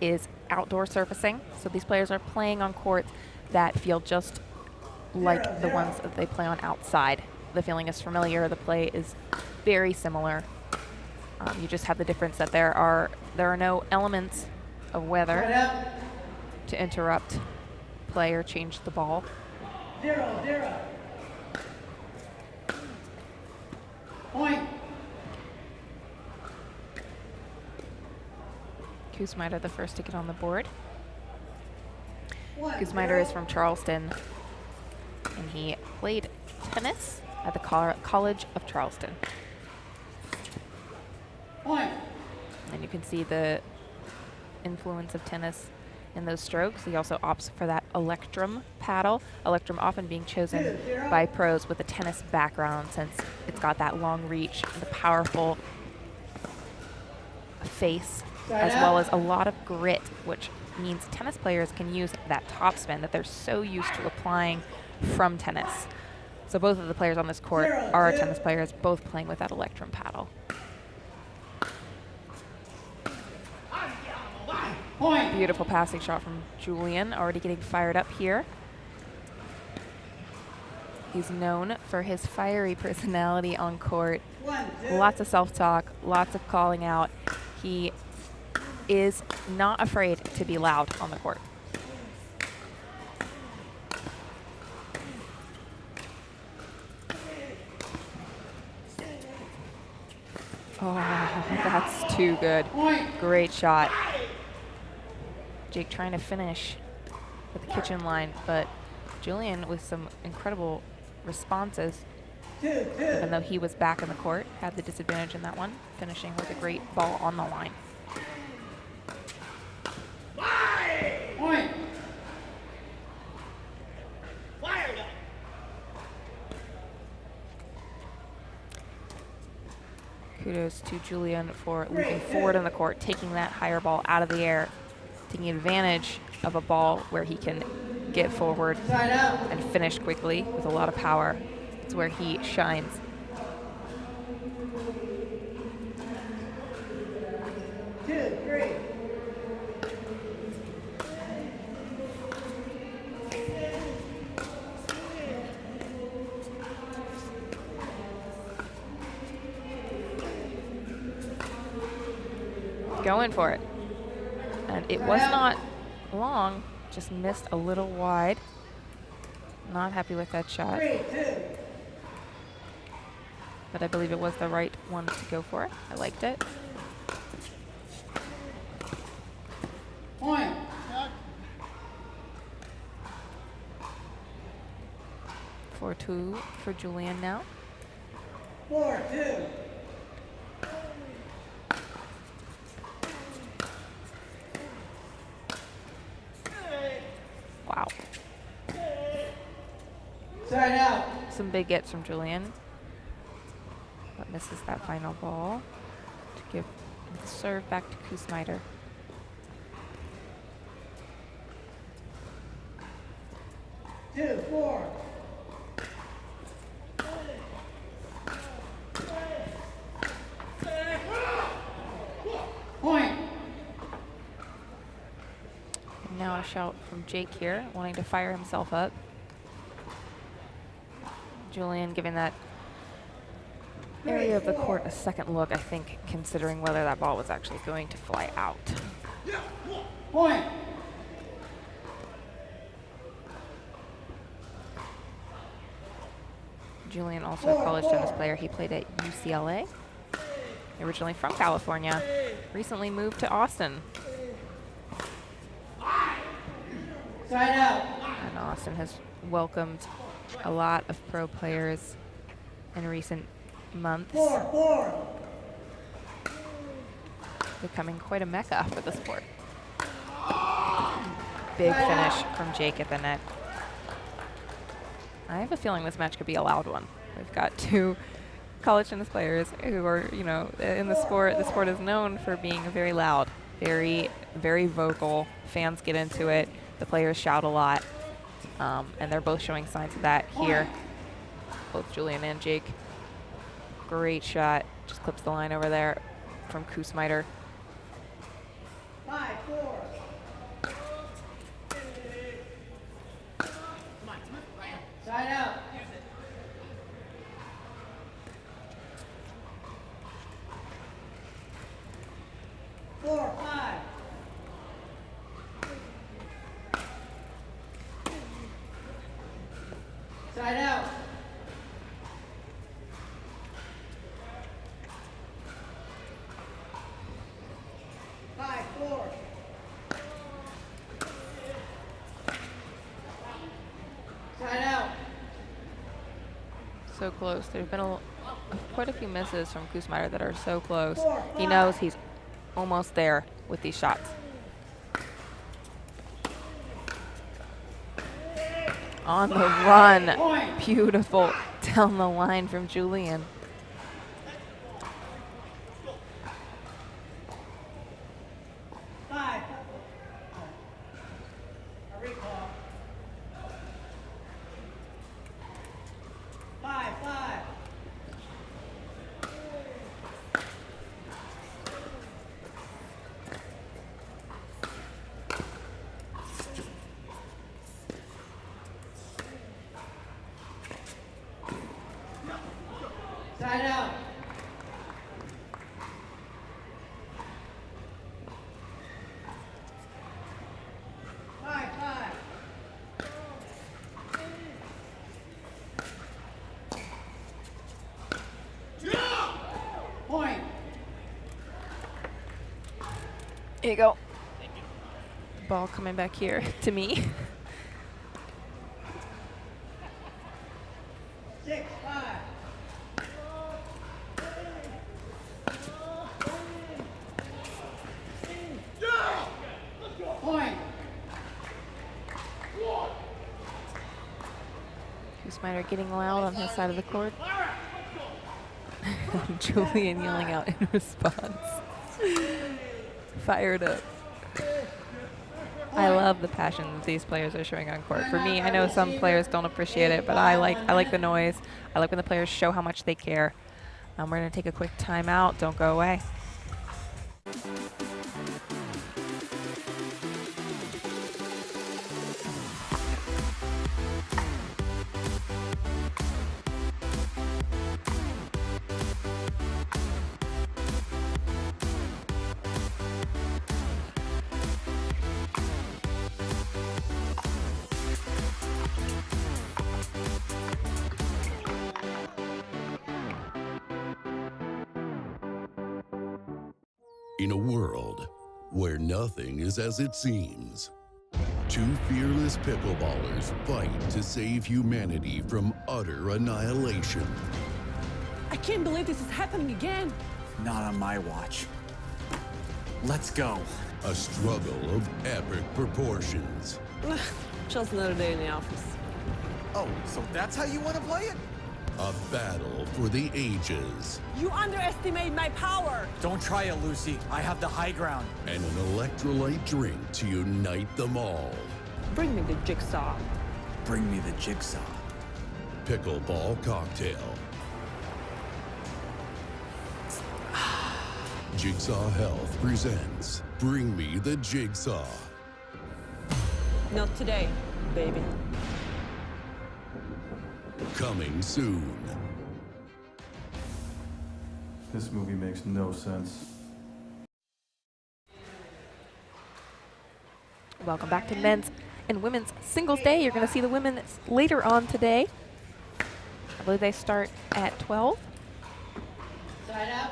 is outdoor surfacing. So these players are playing on courts that feel just like the ones that they play on outside. The feeling is familiar. The play is very similar. You just have the difference that there are no elements of weather to interrupt play or change the ball. 0-0. Point. Kusmiter the first to get on the board. Kusmiter is from Charleston, and he played tennis at the College of Charleston. Point. And you can see the influence of tennis in those strokes. He also opts for that Electrum paddle. Electrum often being chosen by pros with a tennis background since it's got that long reach and the powerful face, as well as a lot of grit, which means tennis players can use that topspin that they're so used to applying from tennis. So both of the players on this court are tennis players, both playing with that Electrum paddle. Point. Beautiful passing shot from Julian, already getting fired up here. He's known for his fiery personality on court. Lots of self-talk, lots of calling out. He is not afraid to be loud on the court. Oh, that's too good. Great shot. Jake trying to finish with the kitchen line, but Julian with some incredible responses, even though he was back in the court, had the disadvantage in that one, finishing with a great ball on the line. Point. Kudos to Julian for leaping forward in the court, taking that higher ball out of the air, taking advantage of a ball where he can get forward and finish quickly with a lot of power. It's where he shines. Going for it. And it was not long, just missed a little wide. Not happy with that shot. But I believe it was the right one to go for. I liked it. Point. 4-2 for Julian now. 4-2. Wow. Side out. Some big gets from Julian, but misses that final ball to give the serve back to Kusmiter. Two, 4. Point. And now a shout from Jake here, wanting to fire himself up. Julian giving that area of the court a second look, I think, considering whether that ball was actually going to fly out. Point. Julian, also a college tennis player. He played at UCLA. Originally from California, recently moved to Austin. Side out. And Austin has welcomed a lot of pro players in recent months, 4. becoming quite a mecca for the sport. Big finish from Jake at the net. I have a feeling this match could be a loud one. We've got two college tennis players who are, you know, in the sport. The sport is known for being very loud, very, very vocal. Fans get into it. The players shout a lot, and they're both showing signs of that here. Both Julian and Jake. Great shot. Just clips the line over there from Kusmiter. 5, 4. Side out. Four, 5. Side out. 5, 4. Side out. So close. There's been quite a few misses from Kusmiter that are so close. He knows he's almost there with these shots. On the run. Beautiful down the line from Julian. Side out. 5, 5. Point. Here you go. Ball coming back here to me. 6, 5. Point. Kusmiter getting loud on his side of the court. Julian yelling out in response. Fired up. I love the passion that these players are showing on court. For me, I know some players don't appreciate it, but I like the noise. I like when the players show how much they care. We're going to take a quick timeout. Don't go away. In a world where nothing is as it seems. Two fearless pickleballers fight to save humanity from utter annihilation. I can't believe this is happening again. Not on my watch. Let's go. A struggle of epic proportions. Just another day in the office. Oh, so that's how you want to play it? A battle for the ages. You underestimate my power. Don't try it, Lucy. I have the high ground. And an electrolyte drink to unite them all. Bring me the jigsaw. Bring me the jigsaw. Pickleball cocktail. Jigsaw Health presents Bring Me the Jigsaw. Not today, baby. Coming soon. This movie makes no sense. Welcome back to men's and women's singles day. You're going to see the women later on today. I believe they start at 12. Side out.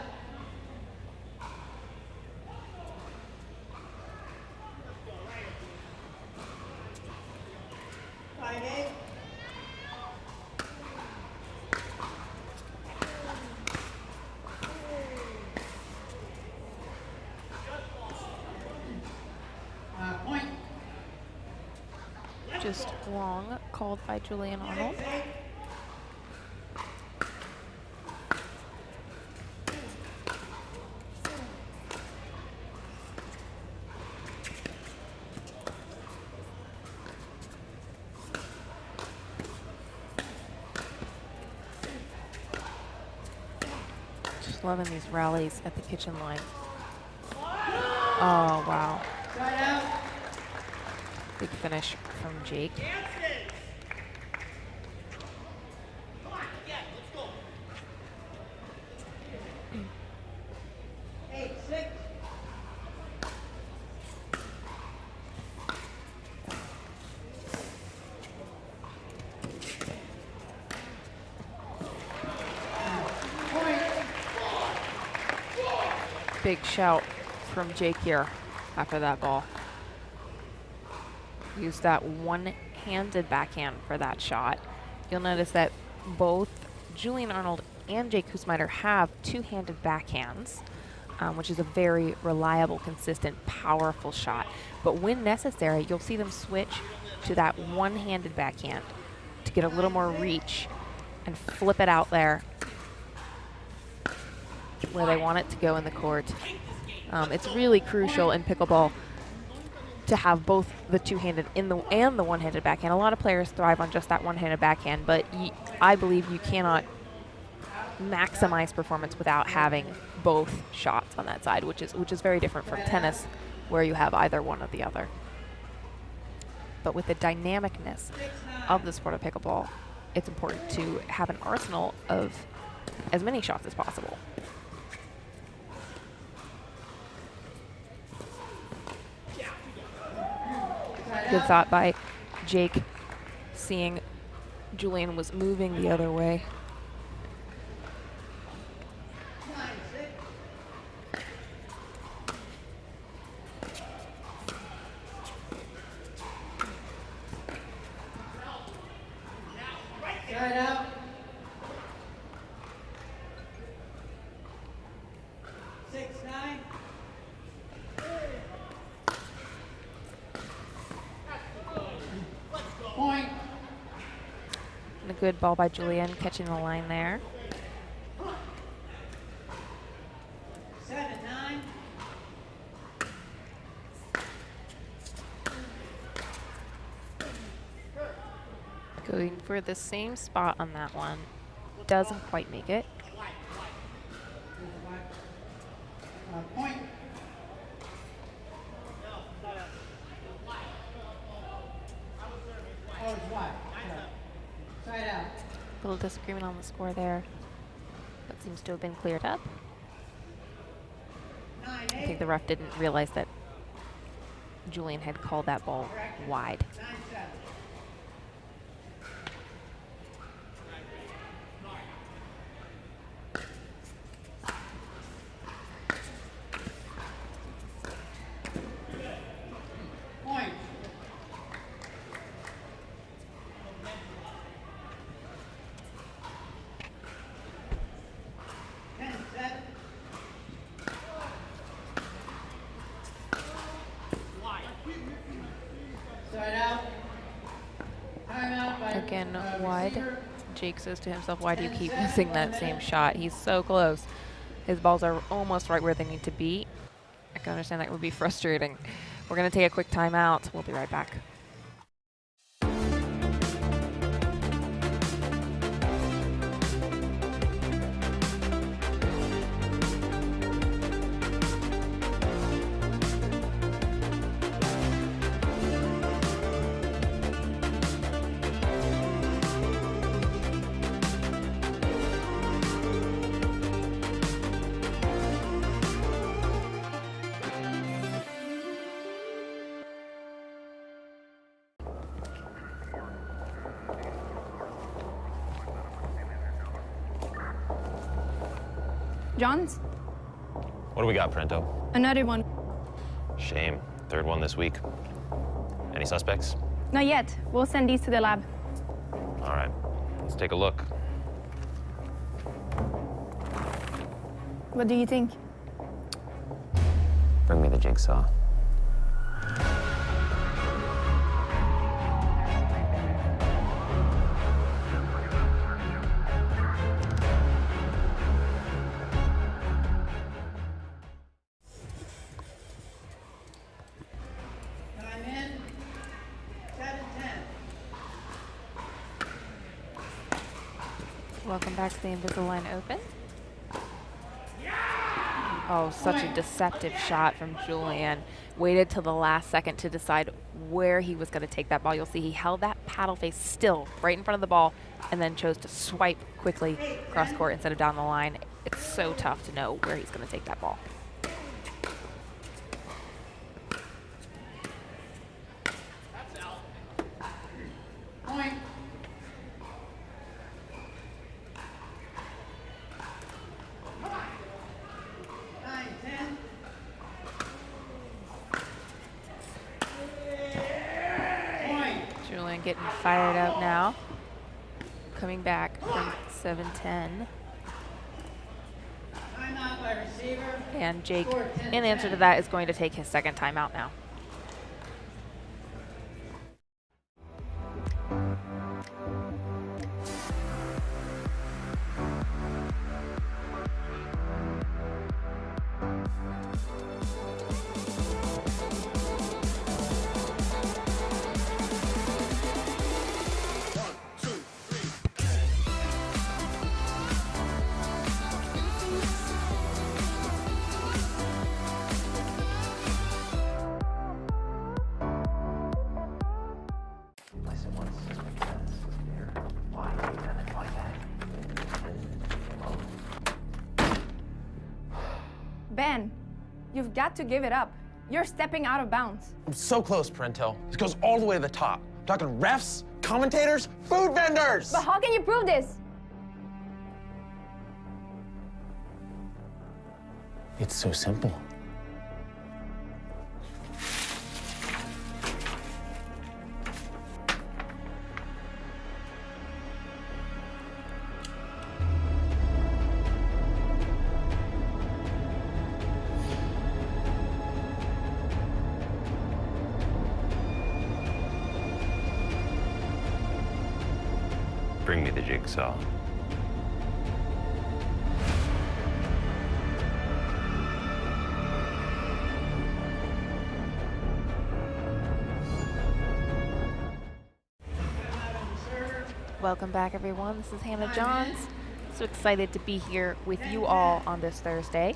Point. Just long, called by Julian Arnold. Just loving these rallies at the kitchen line. Oh, wow. Big finish from Jake. Big shout from Jake here after that ball. Use that one-handed backhand for that shot. You'll notice that both Julian Arnold and Jake Kusmiter have two-handed backhands, which is a very reliable, consistent, powerful shot. But when necessary, you'll see them switch to that one-handed backhand to get a little more reach and flip it out there where they want it to go in the court. It's really crucial in pickleball to have both the two-handed and the one-handed backhand. A lot of players thrive on just that one-handed backhand, but I believe you cannot maximize performance without having both shots on that side, which is very different from tennis, where you have either one or the other. But with the dynamicness of the sport of pickleball, it's important to have an arsenal of as many shots as possible. Good thought by Jake, seeing Julian was moving the other way. Side out. Point. And a good ball by Julian, catching the line there. 7-9. Going for the same spot on that one. Doesn't quite make it. Point. Oh, it's wide. Side out. A little disagreement on the score there. That seems to have been cleared up. I think the ref didn't realize that Julian had called that ball wide. 9-7. Again, wide. Jake says to himself, why do you keep missing that same shot? He's so close. His balls are almost right where they need to be. I can understand that would be frustrating. We're going to take a quick timeout. We'll be right back. Johns? What do we got, Parenteau? Another one. Shame. Third one this week. Any suspects? Not yet. We'll send these to the lab. All right. Let's take a look. What do you think? Bring me the jigsaw. Welcome back to the Invisalign Open. Oh, such a deceptive shot from Julian. Waited till the last second to decide where he was going to take that ball. You'll see he held that paddle face still right in front of the ball and then chose to swipe quickly across court instead of down the line. It's so tough to know where he's going to take that ball. Point. Julian getting fired up now. Coming back from 7-10. And Jake, in answer to that, is going to take his second timeout now. Ben, you've got to give it up. You're stepping out of bounds. I'm so close, Parenteau. This goes all the way to the top. I'm talking refs, commentators, food vendors. But how can you prove this? It's so simple. Bring me the jigsaw. Welcome back, everyone. This is Hannah Johns. So excited to be here with you all on this Thursday.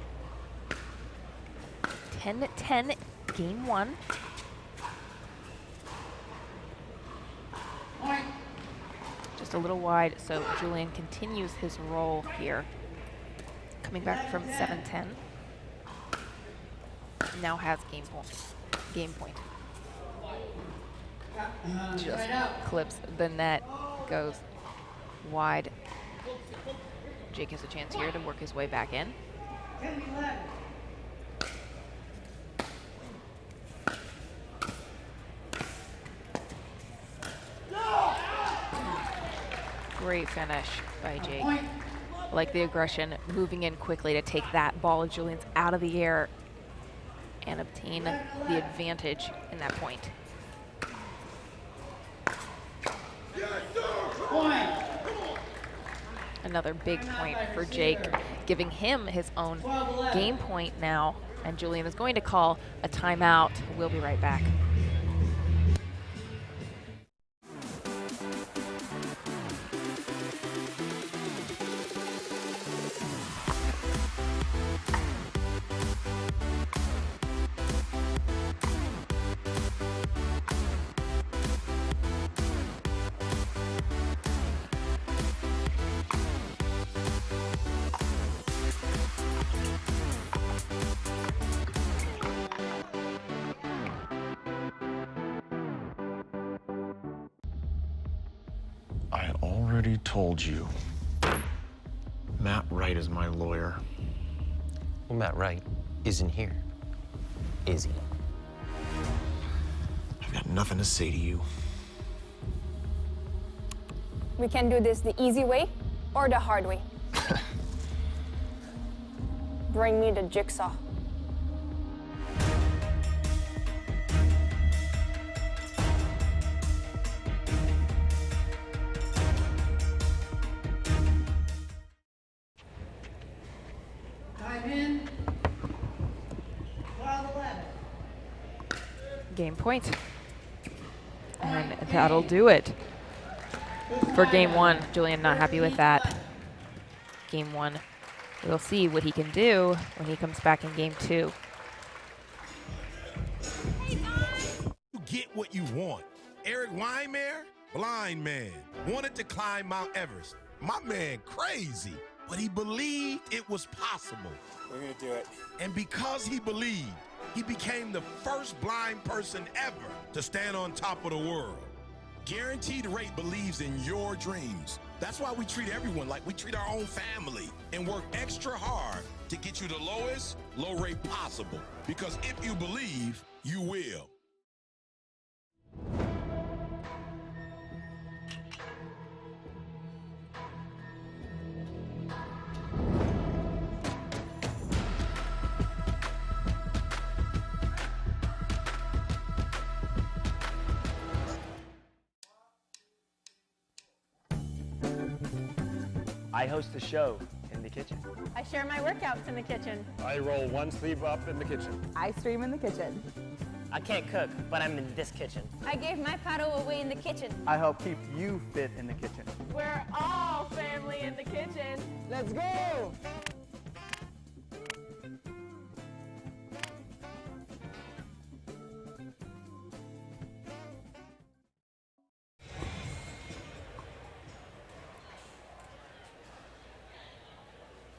10-10, game one. Just a little wide, so Julian continues his roll here. Coming back from 7-10. Now has game point. Just clips the net, goes wide. Jake has a chance here to work his way back in. Great finish by Jake. I like the aggression, moving in quickly to take that ball. Julian's out of the air and obtain the advantage in that point. Another big point for Jake, giving him his own game point now. And Julian is going to call a timeout. We'll be right back. I already told you. Matt Wright is my lawyer. Well, Matt Wright isn't here, is he? I've got nothing to say to you. We can do this the easy way or the hard way. Bring me the jigsaw. Time in. 12-11. Game point. And that'll do it for game one. Julian not happy with that. Game one. We'll see what he can do when he comes back in game two. You get what you want. Eric Weimer, blind man, wanted to climb Mount Everest. My man crazy, but he believed it was possible. We're gonna do it. And because he believed, he became the first blind person ever to stand on top of the world. Guaranteed Rate believes in your dreams. That's why we treat everyone like we treat our own family and work extra hard to get you the lowest low rate possible. Because if you believe, you will. I host a show in the kitchen. I share my workouts in the kitchen. I roll one sleeve up in the kitchen. I stream in the kitchen. I can't cook, but I'm in this kitchen. I gave my paddle away in the kitchen. I help keep you fit in the kitchen. We're all family in the kitchen. Let's go!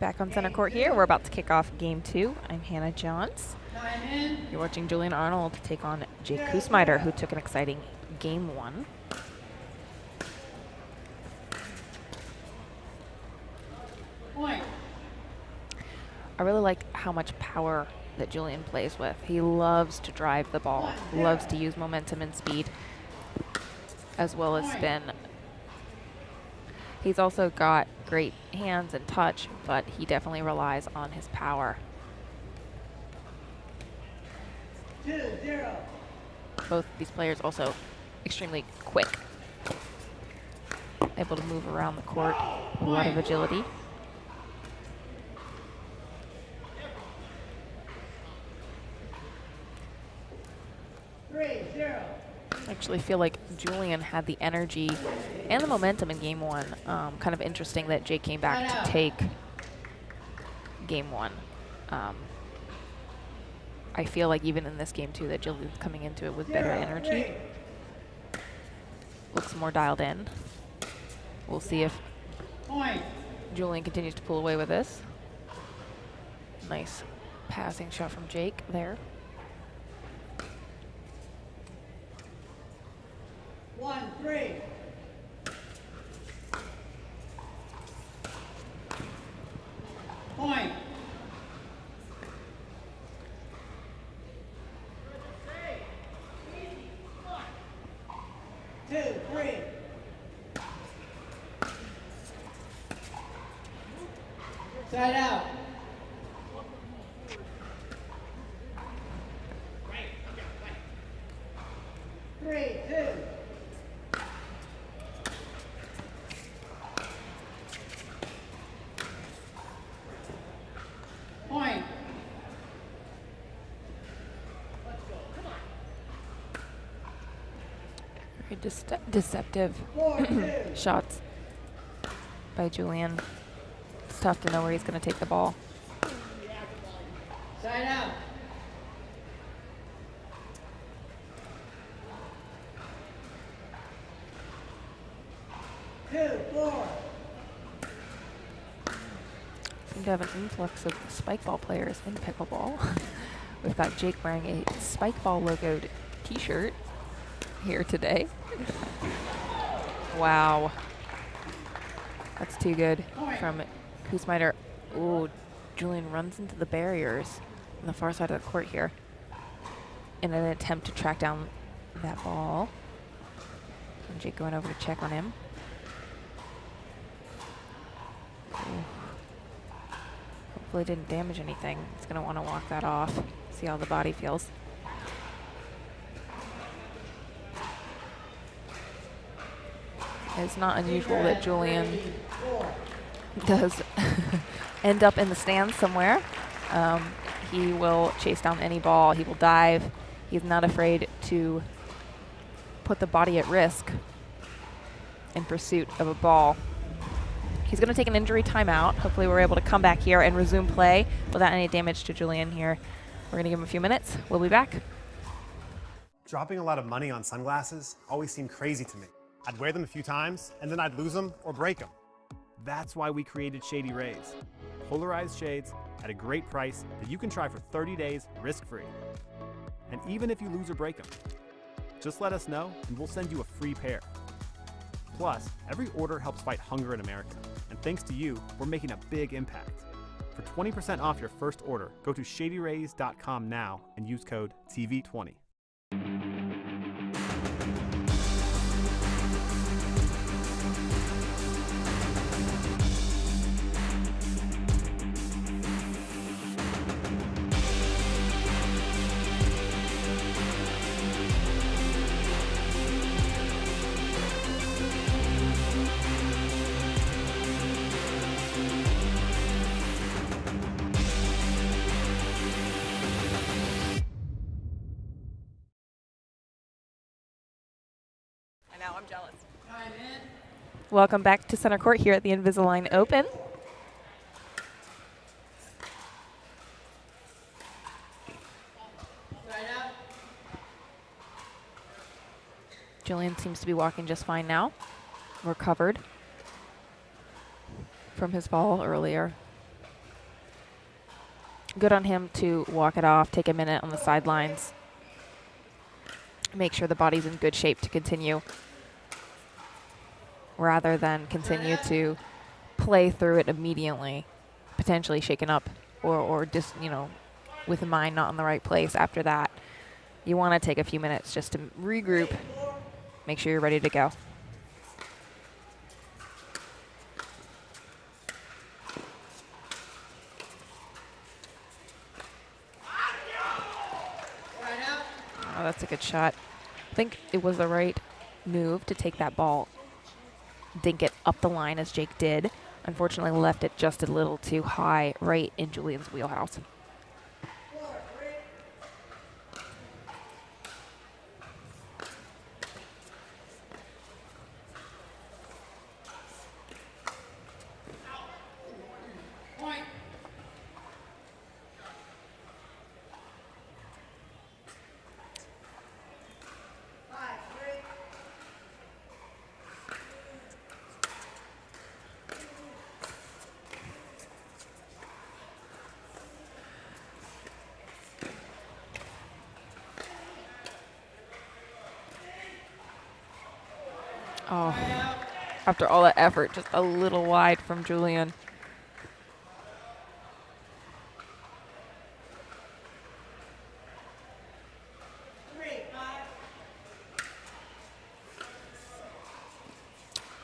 Back on center court here. We're about to kick off game two. I'm Hannah Johns. Time in. You're watching Julian Arnold take on Jake Kusmiter, who took an exciting game one. Point. I really like how much power that Julian plays with. He loves to drive the ball, loves to use momentum and speed, as well as spin. He's also got great hands and touch, but he definitely relies on his power. 2-0. Both these players also extremely quick, able to move around the court, a lot of agility. I actually feel like Julian had the energy and the momentum in game one. Kind of interesting that Jake came back to take game one. I feel like even in this game too that Julian's coming into it with better energy. Looks more dialed in. We'll see if Julian continues to pull away with this. Nice passing shot from Jake there. 1-3. Point. Two, three. Side out. Three, two. Very deceptive shots by Julian. It's tough to know where he's going to take the ball. Side out. Two, four. Seem to have an influx of spike ball players in pickleball. We've got Jake wearing a spike ball logoed t-shirt here today. Wow. That's too good from Kusmiter. Ooh, Julian runs into the barriers on the far side of the court here in an attempt to track down that ball. And Jake going over to check on him. Ooh. Hopefully didn't damage anything. He's going to want to walk that off, see how the body feels. It's not unusual that Julian does end up in the stands somewhere. He will chase down any ball. He will dive. He's not afraid to put the body at risk in pursuit of a ball. He's going to take an injury timeout. Hopefully we're able to come back here and resume play without any damage to Julian here. We're going to give him a few minutes. We'll be back. Dropping a lot of money on sunglasses always seemed crazy to me. I'd wear them a few times, and then I'd lose them or break them. That's why we created Shady Rays. Polarized shades at a great price that you can try for 30 days risk-free. And even if you lose or break them, just let us know and we'll send you a free pair. Plus, every order helps fight hunger in America. And thanks to you, we're making a big impact. For 20% off your first order, go to shadyrays.com now and use code TV20. I'm jealous. Welcome back to center court here at the Invisalign Open. Julian seems to be walking just fine now. Recovered from his fall earlier. Good on him to walk it off, take a minute on the sidelines. Make sure the body's in good shape to continue, rather than continue to play through it immediately, potentially shaken up or just, you know, with the mind not in the right place after that. You want to take a few minutes just to regroup, make sure you're ready to go. Oh, that's a good shot. I think it was the right move to take that ball, dink it up the line as Jake did. Unfortunately left it just a little too high right in Julian's wheelhouse. Oh, after all that effort, just a little wide from Julian.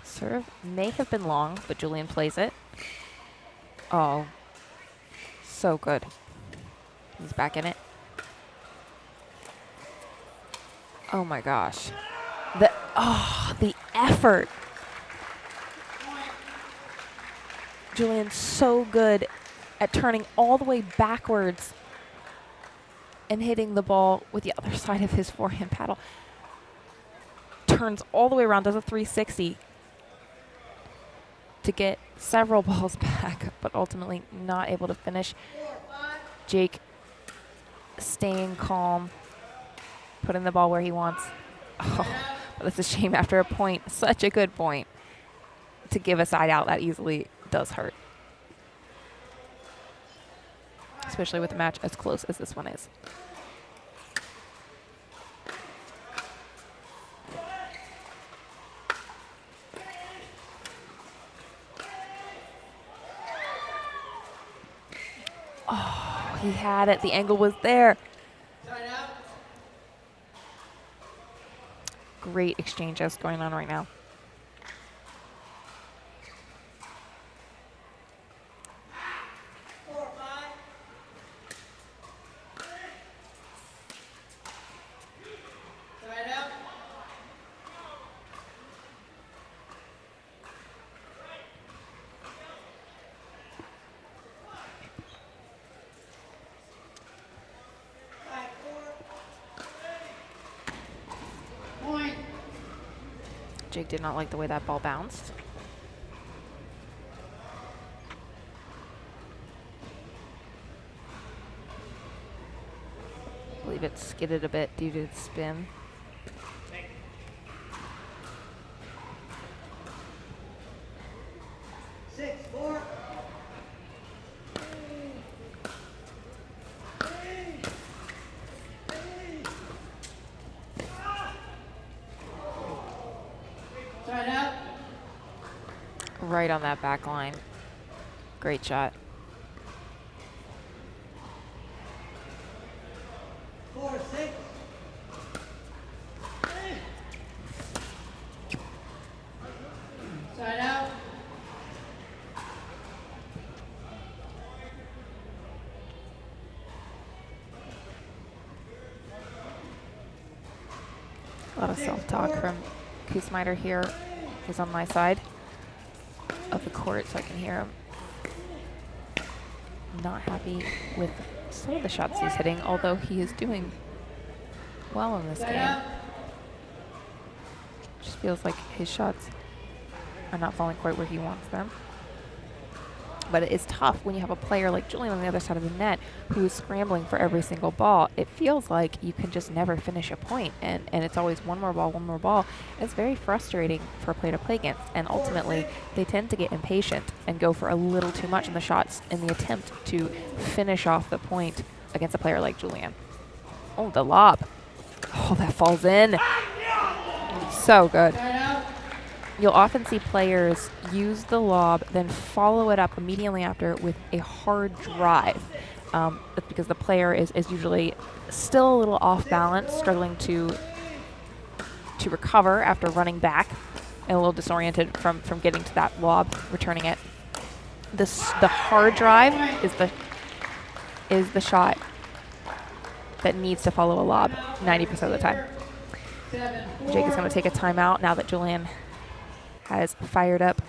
Serve may have been long, but Julian plays it. Oh, so good. He's back in it. Oh my gosh. The effort. Julian's so good at turning all the way backwards and hitting the ball with the other side of his forehand paddle. turns all the way around, does a 360 to get several balls back, but ultimately not able to finish. Jake staying calm, putting the ball where he wants. Oh, but that's a shame after a point, such a good point, to give a side out. That easily does hurt, especially with a match as close as this one is. Oh, he had it. The angle was there. Great exchanges going on right now. Jake did not like the way that ball bounced. I believe it skidded a bit due to its spin. Right on that back line. Great shot. Side out. A lot of self-talk from Kusmiter here. He's on my side of the court, so I can hear him. Not happy with some of the shots he's hitting, although he is doing well in this game. Just feels like his shots are not falling quite where he wants them. But it is tough when you have a player like Julian on the other side of the net who is scrambling for every single ball. It feels like you can just never finish a point, and it's always one more ball, one more ball. It's very frustrating for a player to play against, and ultimately they tend to get impatient and go for a little too much in the shots in the attempt to finish off the point against a player like Julian. Oh, the lob. Oh, that falls in. So good. You'll often see players use the lob, then follow it up immediately after with a hard drive. That's because the player is usually still a little off balance, struggling to recover after running back, and a little disoriented from getting to that lob, returning it. The hard drive is the shot that needs to follow a lob 90% of the time. Jake is going to take a timeout now that Julian has fired up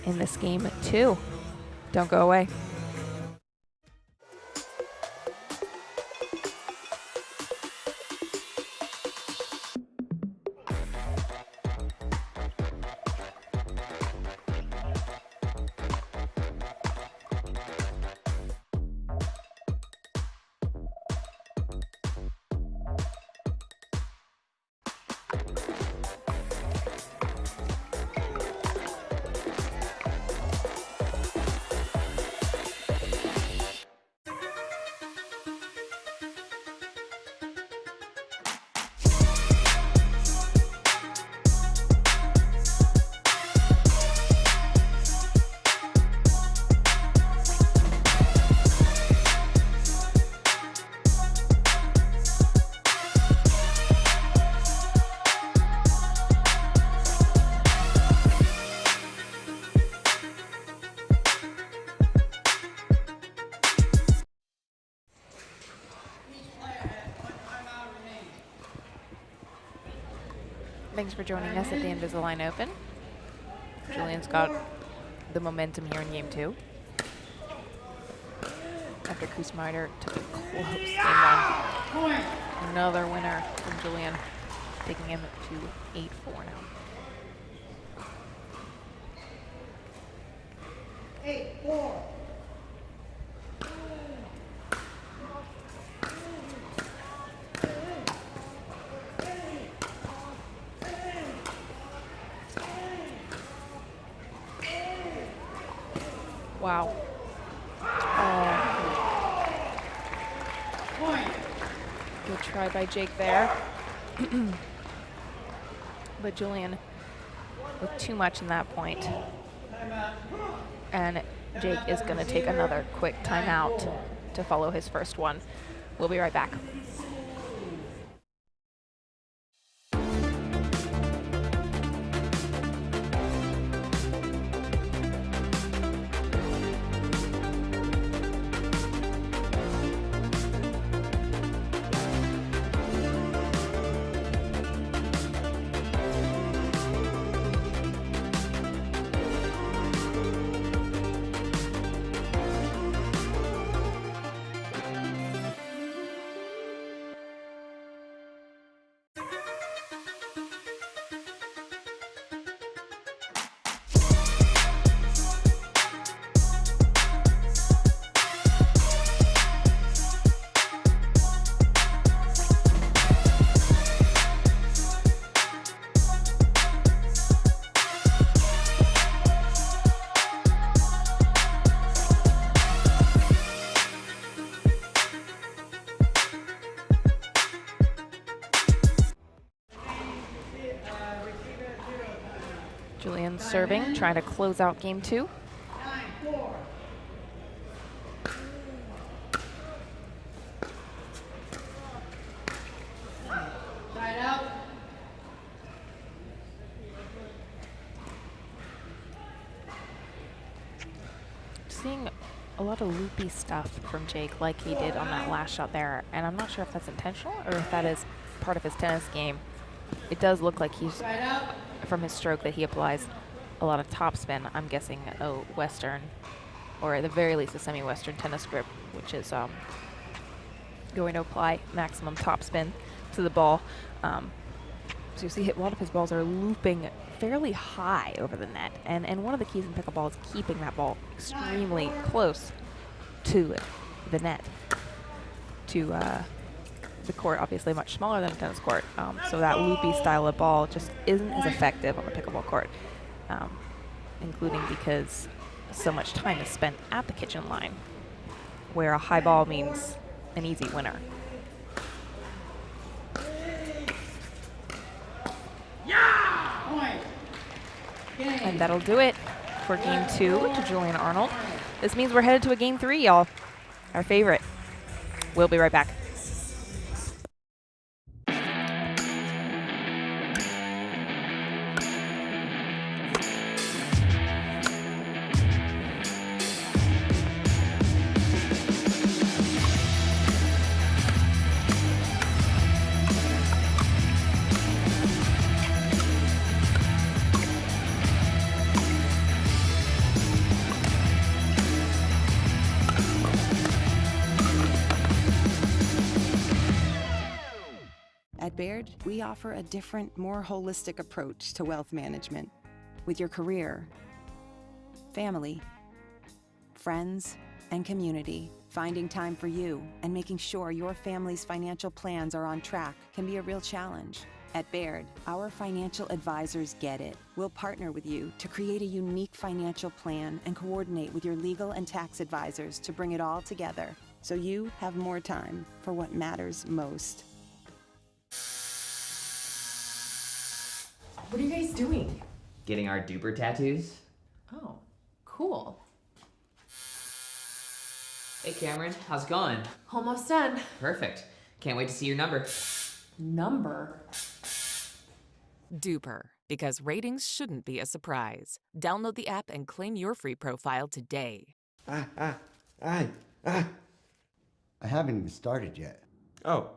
in this game too. Don't go away. Thanks for joining us at the Invisalign Open. Julian's got the momentum here in game 2. After Kusmiter took a close game 1. Another winner from Julian. taking him to 8-4 now. 8-4. Wow. Good try by Jake there. But Julian with too much in that point. And Jake is going to take another quick timeout to follow his first one. We'll be right back. Julian serving, trying to close out game 2. 9-4. Side out. Seeing a lot of loopy stuff from Jake like he did on that last shot there, and I'm not sure if that's intentional or if that is part of his tennis game. It does look like he's, from his stroke, that he applies a lot of topspin. I'm guessing a Western, or at the very least a semi-Western tennis grip, which is going to apply maximum topspin to the ball. So you see a lot of his balls are looping fairly high over the net, and one of the keys in pickleball is keeping that ball extremely close to the net, to the court, obviously much smaller than a tennis court, so that loopy style of ball just isn't as effective on the pickleball court, including because so much time is spent at the kitchen line, where a high ball means an easy winner. And that'll do it for game 2 to Julian Arnold. This means we're headed to a game 3, y'all. Our favorite. We'll be right back. At Baird, we offer a different, more holistic approach to wealth management. With your career, family, friends, and community, finding time for you and making sure your family's financial plans are on track can be a real challenge. At Baird, our financial advisors get it. We'll partner with you to create a unique financial plan and coordinate with your legal and tax advisors to bring it all together so you have more time for what matters most. What are you guys doing? Getting our duper tattoos. Oh, cool. Hey Cameron, how's it going? Almost done. Perfect. Can't wait to see your number. Number? Duper, because ratings shouldn't be a surprise. Download the app and claim your free profile today. I haven't even started yet. Oh.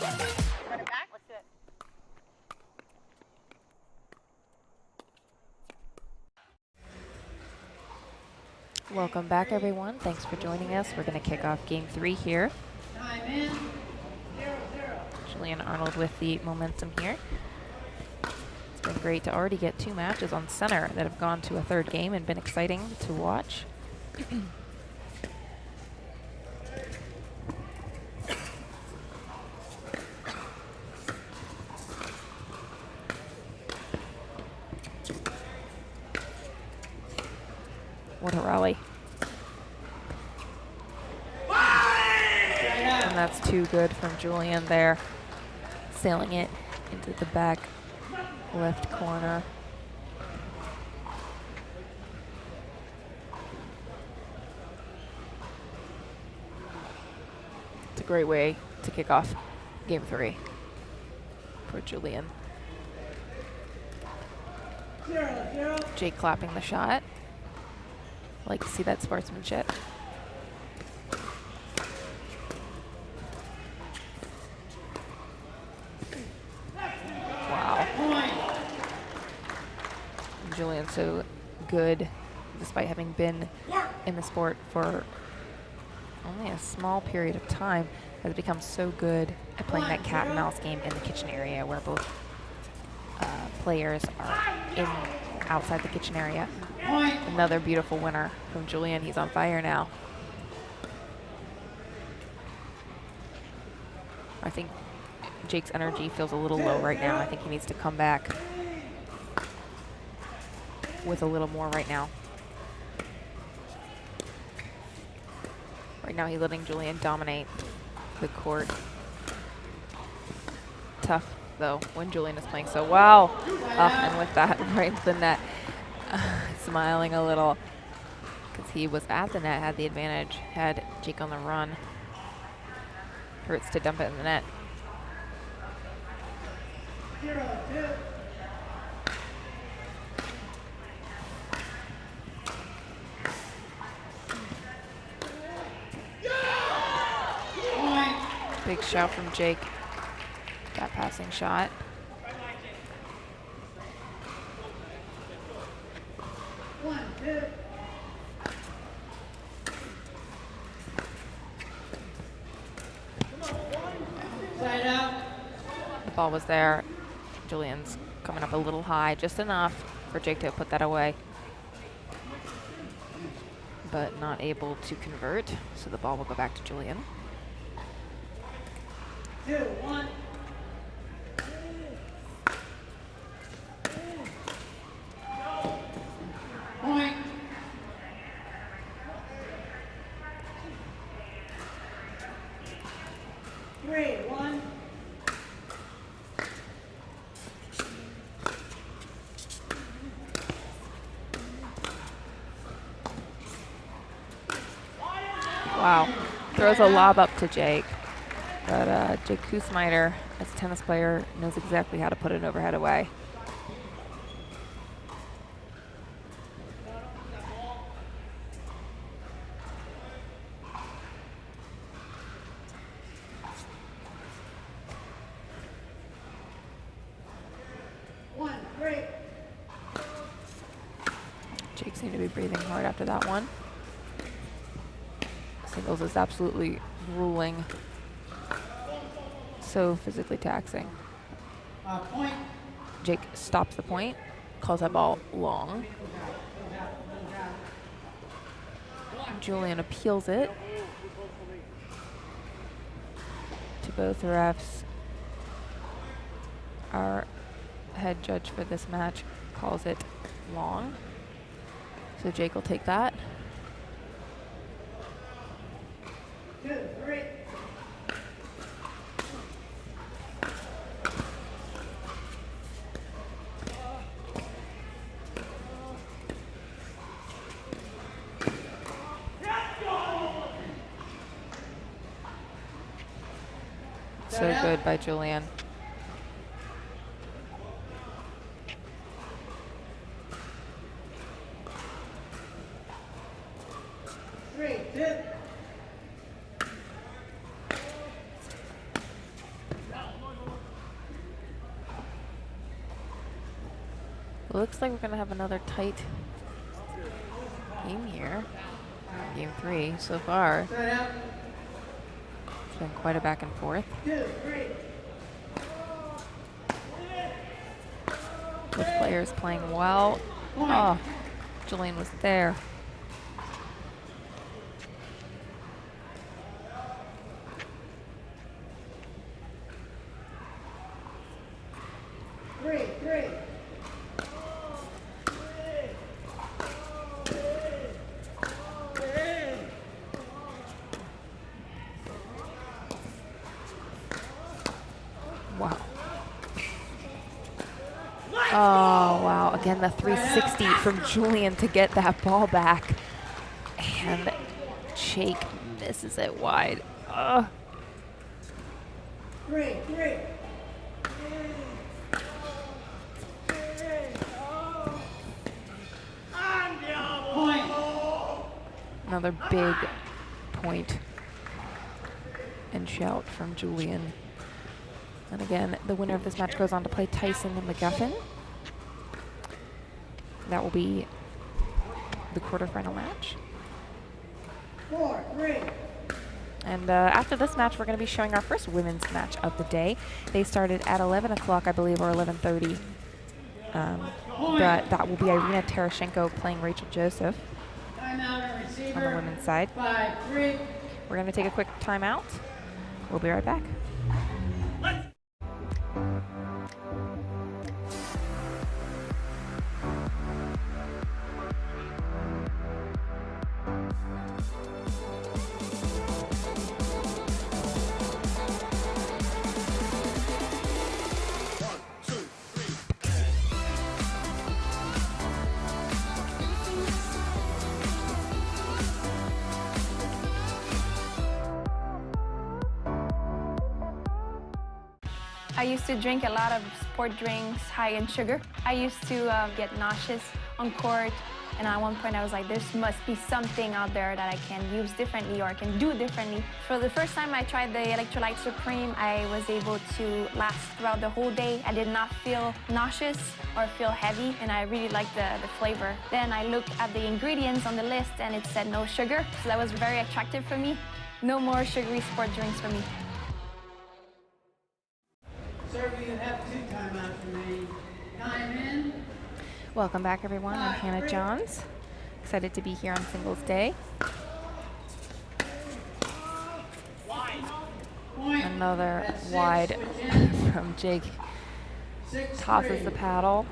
Run it back. Let's do it. Welcome back, everyone. Thanks for joining us. We're going to kick off Game 3 here. Time in. 0-0. Julian Arnold with the momentum here. It's been great to already get 2 matches on center that have gone to a 3rd game and been exciting to watch. What a rally. And that's too good from Julian there. Sailing it into the back left corner. It's a great way to kick off Game 3 for Julian. 0-0. Jake clapping the shot. Like to see that sportsmanship. Wow. Julian's so good, despite having been in the sport for only a small period of time, has become so good at playing that cat and mouse game in the kitchen area where both players are in outside the kitchen area. Another beautiful winner from Julian. He's on fire now. I think Jake's energy feels a little low right now. I think he needs to come back with a little more right now. Right now he's letting Julian dominate the court. Tough though when Julian is playing so well. And with that, right into the net. Smiling a little because he was at the net, had the advantage, had Jake on the run. Hurts to dump it in the net. 0-2. Big shout from Jake. That passing shot. Side out. The ball was there. Julian's coming up a little high, just enough for Jake to put that away. But not able to convert, so the ball will go back to Julian. 2-1. Point. 3-1. Wow. Throws a lob up to Jake. But Jake Kusmiter, as a tennis player, knows exactly how to put an overhead away. Jake seemed to be breathing hard after that one. Singles is absolutely grueling. So physically taxing. Point. Jake stops the point, calls that ball long. Julian appeals it to both refs. Our head judge for this match calls it long. So Jake will take that. 2-3. So good by Julian. Looks like we're going to have another tight game here. Game 3 so far. It's been quite a back and forth. Both players playing well. Oh, Julian was there. Wow. Oh, wow. Again, the 360 from Julian to get that ball back. And Jake misses it wide. Great. Another big point and shout from Julian. And again, the winner of this match goes on to play Tyson and McGuffin. That will be the quarterfinal match. 4-3. And after this match, we're going to be showing our first women's match of the day. They started at 11 o'clock, I believe, or 11:30. But that will be Irina Terashenko playing Rachel Joseph on the women's side. 5-3. We're going to take a quick timeout. We'll be right back. I used to drink a lot of sport drinks high in sugar. I used to get nauseous on court, and at one point I was like, there must be something out there that I can use differently or I can do differently. For the first time I tried the Electrolyte Supreme, I was able to last throughout the whole day. I did not feel nauseous or feel heavy, and I really liked the flavor. Then I looked at the ingredients on the list and it said no sugar, so that was very attractive for me. No more sugary sport drinks for me. Sir, we have 2 timeouts remaining. Time in. Welcome back, everyone. I'm Hannah Johns. Excited to be here on Singles Day. Another wide from Jake. Tosses the paddle.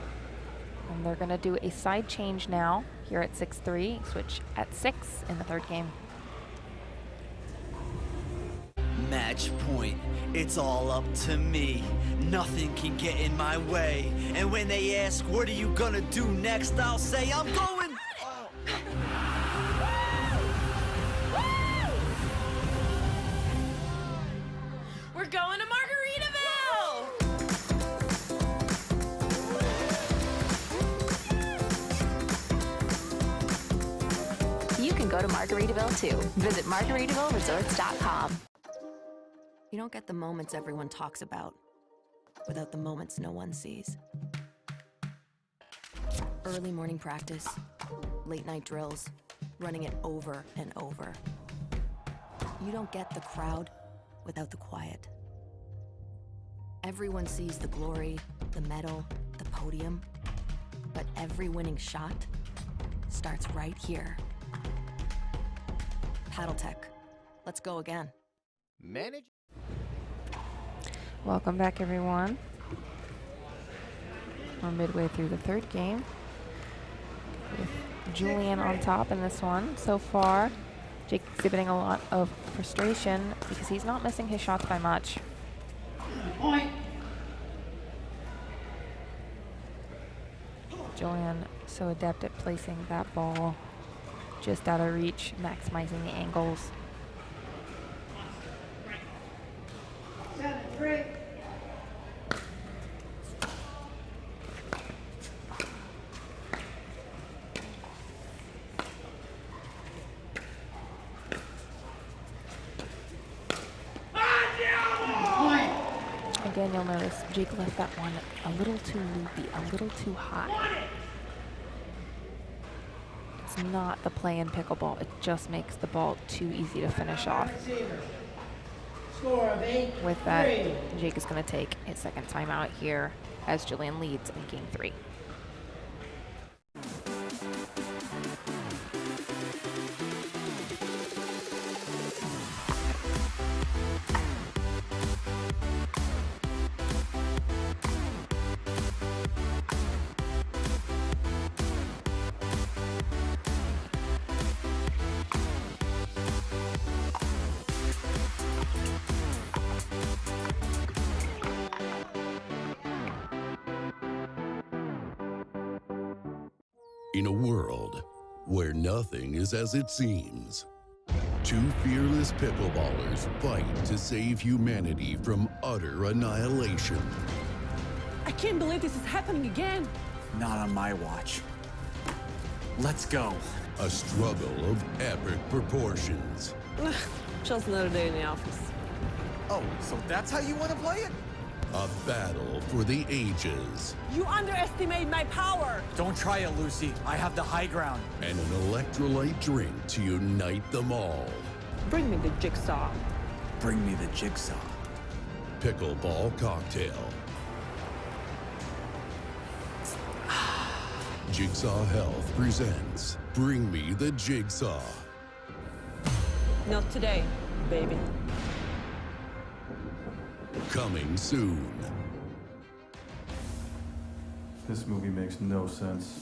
And they're going to do a side change now here at 6-3. Switch at 6 in the third game. Match point, it's all up to me. Nothing can get in my way. And when they ask, what are you gonna do next? I'll say, I'm going. We're going to Margaritaville! You can go to Margaritaville too. Visit MargaritavilleResorts.com. You don't get the moments everyone talks about without the moments no one sees. Early morning practice, late night drills, running it over and over. You don't get the crowd without the quiet. Everyone sees the glory, the medal, the podium, but every winning shot starts right here. Paddle Tech, let's go again. Manage. Welcome back, everyone. We're midway through the third game with Julian on top in this one so far. Jake exhibiting a lot of frustration because he's not missing his shots by much. Point. Julian so adept at placing that ball just out of reach, maximizing the angles. 7-3. Again, you'll notice Jake left that one a little too loopy, a little too high. It's not the play in pickleball. It just makes the ball too easy to finish off. Score of 8-3. With that, Jake is going to take his second timeout here as Julian leads in game 3. In a world where nothing is as it seems, two fearless pickleballers fight to save humanity from utter annihilation. I can't believe this is happening again. Not on my watch. Let's go. A struggle of epic proportions. Just another day in the office. Oh, so that's how you want to play it? A battle for the ages. You underestimate my power. Don't try it, Lucy. I have the high ground. And an electrolyte drink to unite them all. Bring me the jigsaw. Bring me the jigsaw. Pickleball cocktail. Jigsaw Health presents Bring Me the Jigsaw. Not today, baby. Coming soon. This movie makes no sense.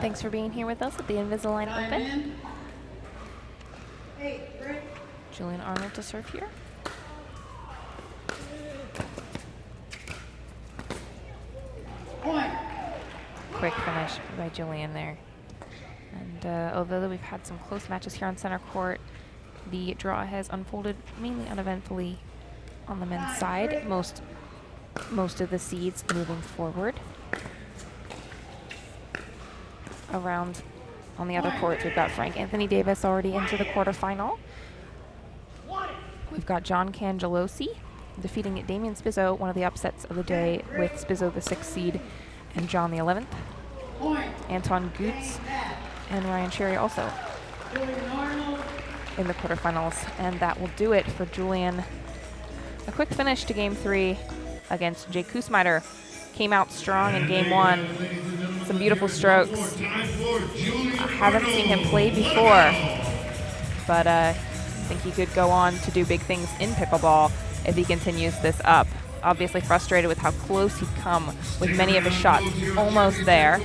Thanks for being here with us at the Invisalign Open. Julian Arnold to serve here. Quick finish by Julian there. And although we've had some close matches here on center court, the draw has unfolded mainly uneventfully on the men's side. Most of the seeds moving forward. Around on the other courts, we've got Frank Anthony Davis already into the quarterfinal. We've got John Cangelosi defeating Damian Spizzo, one of the upsets of the day, with Spizzo the 6th seed and John the 11th. Anton Goots and Ryan Cherry also in the quarterfinals, and that will do it for Julian. A quick finish to game 3 against Jake Kusmiter. Came out strong in game 1. Some beautiful strokes. I haven't seen him play before, but I think he could go on to do big things in pickleball if he continues this up. Obviously frustrated with how close he'd come with many of his shots. Almost there,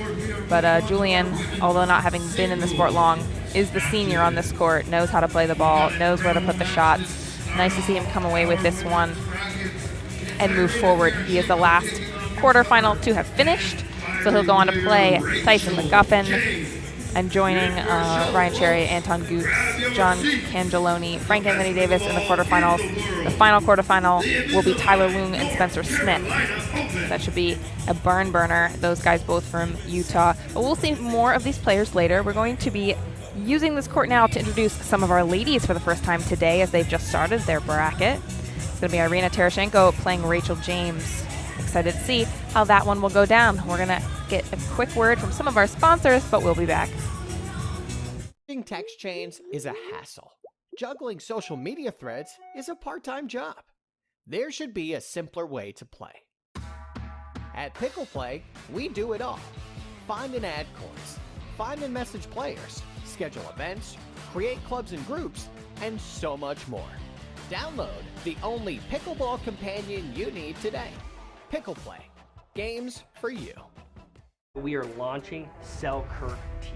but Julian, although not having been in the sport long, is the senior on this court, knows how to play the ball, knows where to put the shots. Nice to see him come away with this one and move forward. He is the last quarterfinal to have finished, so he'll go on to play Tyson, McGuffin, and joining Ryan Cherry, Anton Goots, John Cangeloni, Frank Anthony Davis in the quarterfinals. The final quarterfinal will be Tyler Loong and Spencer Smith. That should be a barn burner. Those guys both from Utah. But we'll see more of these players later. We're going to be using this court now to introduce some of our ladies for the first time today as they've just started their bracket. It's going to be Irina Tereshchenko playing Rachel James. Excited to see how that one will go down. We're going to get a quick word from some of our sponsors, but we'll be back. Managing text chains is a hassle. Juggling social media threads is a part-time job. There should be a simpler way to play. At Pickle Play, we do it all. Find and add courts, find and message players, schedule events, create clubs and groups, and so much more. Download the only pickleball companion you need today. Pickle Play. Games for you. We are launching Selkirk TV,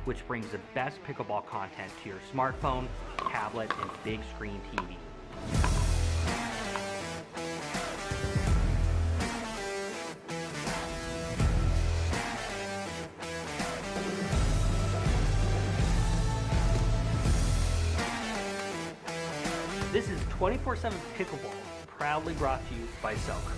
which brings the best pickleball content to your smartphone, tablet, and big screen TV. This is 24/7 Pickleball, proudly brought to you by Selkirk.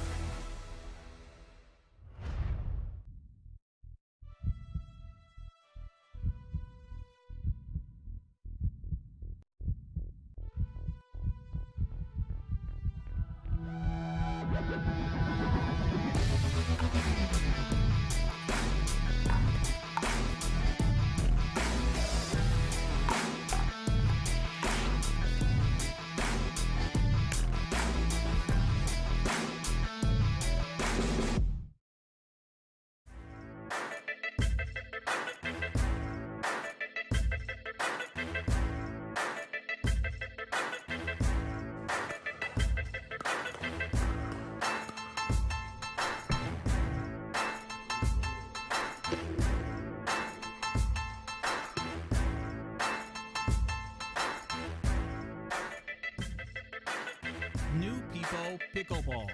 New People Pickleball.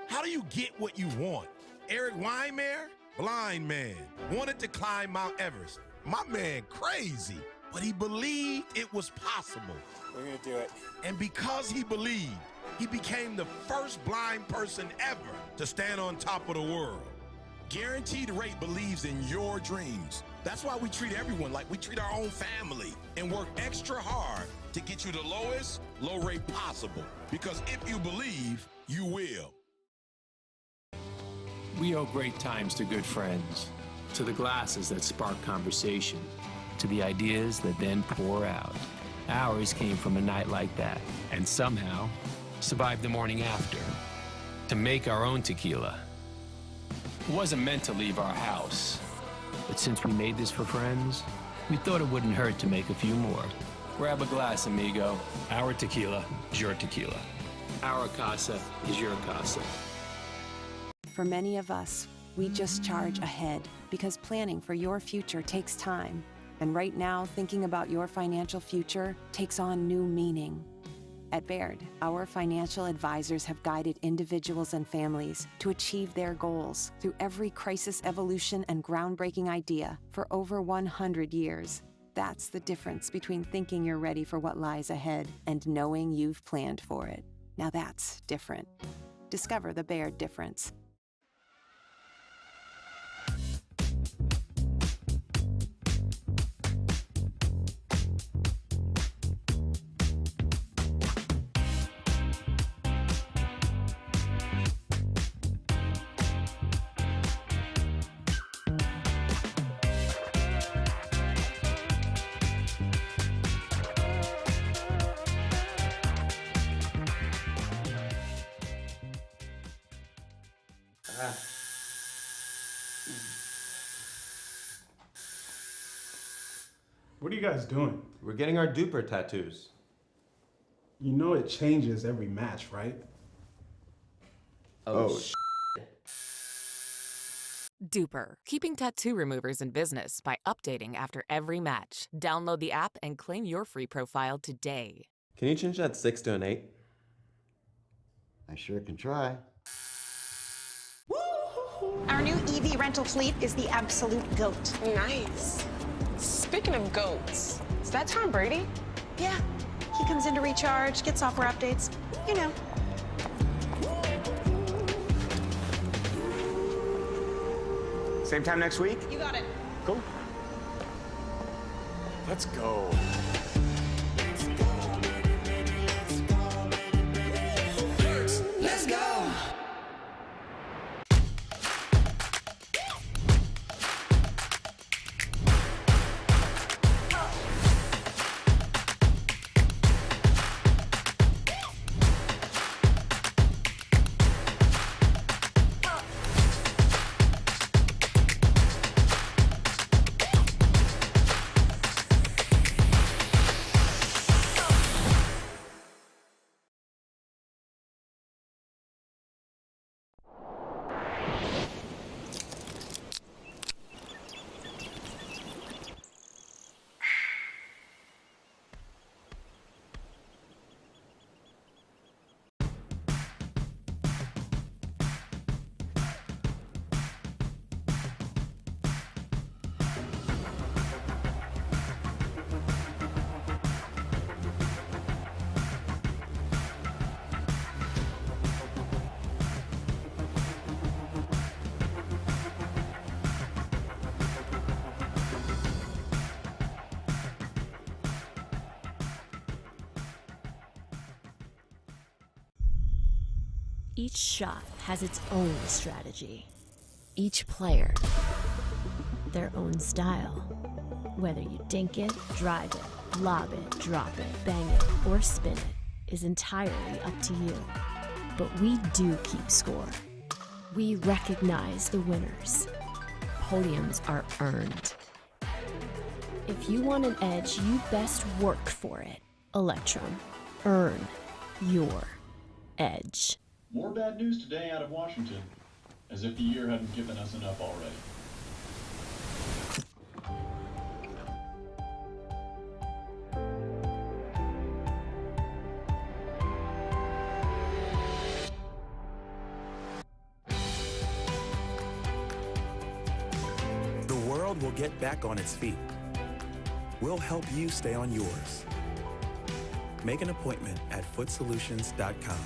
How do you get what you want? Eric Weimer, blind man, wanted to climb Mount Everest. My man crazy, but he believed it was possible. We're gonna do it. And because he believed, he became the first blind person ever to stand on top of the world. Guaranteed Rate believes in your dreams. That's why we treat everyone like we treat our own family and work extra hard to get you the lowest low rate possible. Because if you believe, you will. We owe great times to good friends, to the glasses that spark conversation, to the ideas that then pour out. Ours came from a night like that, and somehow survived the morning after, to make our own tequila. It wasn't meant to leave our house, but since we made this for friends, we thought it wouldn't hurt to make a few more. Grab a glass, amigo. Our tequila is your tequila. Our casa is your casa. For many of us, we just charge ahead because planning for your future takes time. And right now, thinking about your financial future takes on new meaning. At Baird, our financial advisors have guided individuals and families to achieve their goals through every crisis evolution and groundbreaking idea for over 100 years. That's the difference between thinking you're ready for what lies ahead and knowing you've planned for it. Now that's different. Discover the Baird difference. What are you guys doing? We're getting our duper tattoos. You know it changes every match, right? Oh, Duper, keeping tattoo removers in business by updating after every match. Download the app and claim your free profile today. Can you change that 6 to an 8? I sure can try. Our new EV rental fleet is the absolute GOAT. Nice. Speaking of goats, is that Tom Brady? Yeah, he comes in to recharge, get software updates, you know. Same time next week? You got it. Cool. Let's go. Let's go. Each shot has its own strategy. Each player, their own style. Whether you dink it, drive it, lob it, drop it, bang it, or spin it is entirely up to you. But we do keep score. We recognize the winners. Podiums are earned. If you want an edge, you best work for it. Electrum. Earn your edge. More bad news today out of Washington, as if the year hadn't given us enough already. will get back on its feet. We'll help you stay on yours. Make an appointment at footsolutions.com.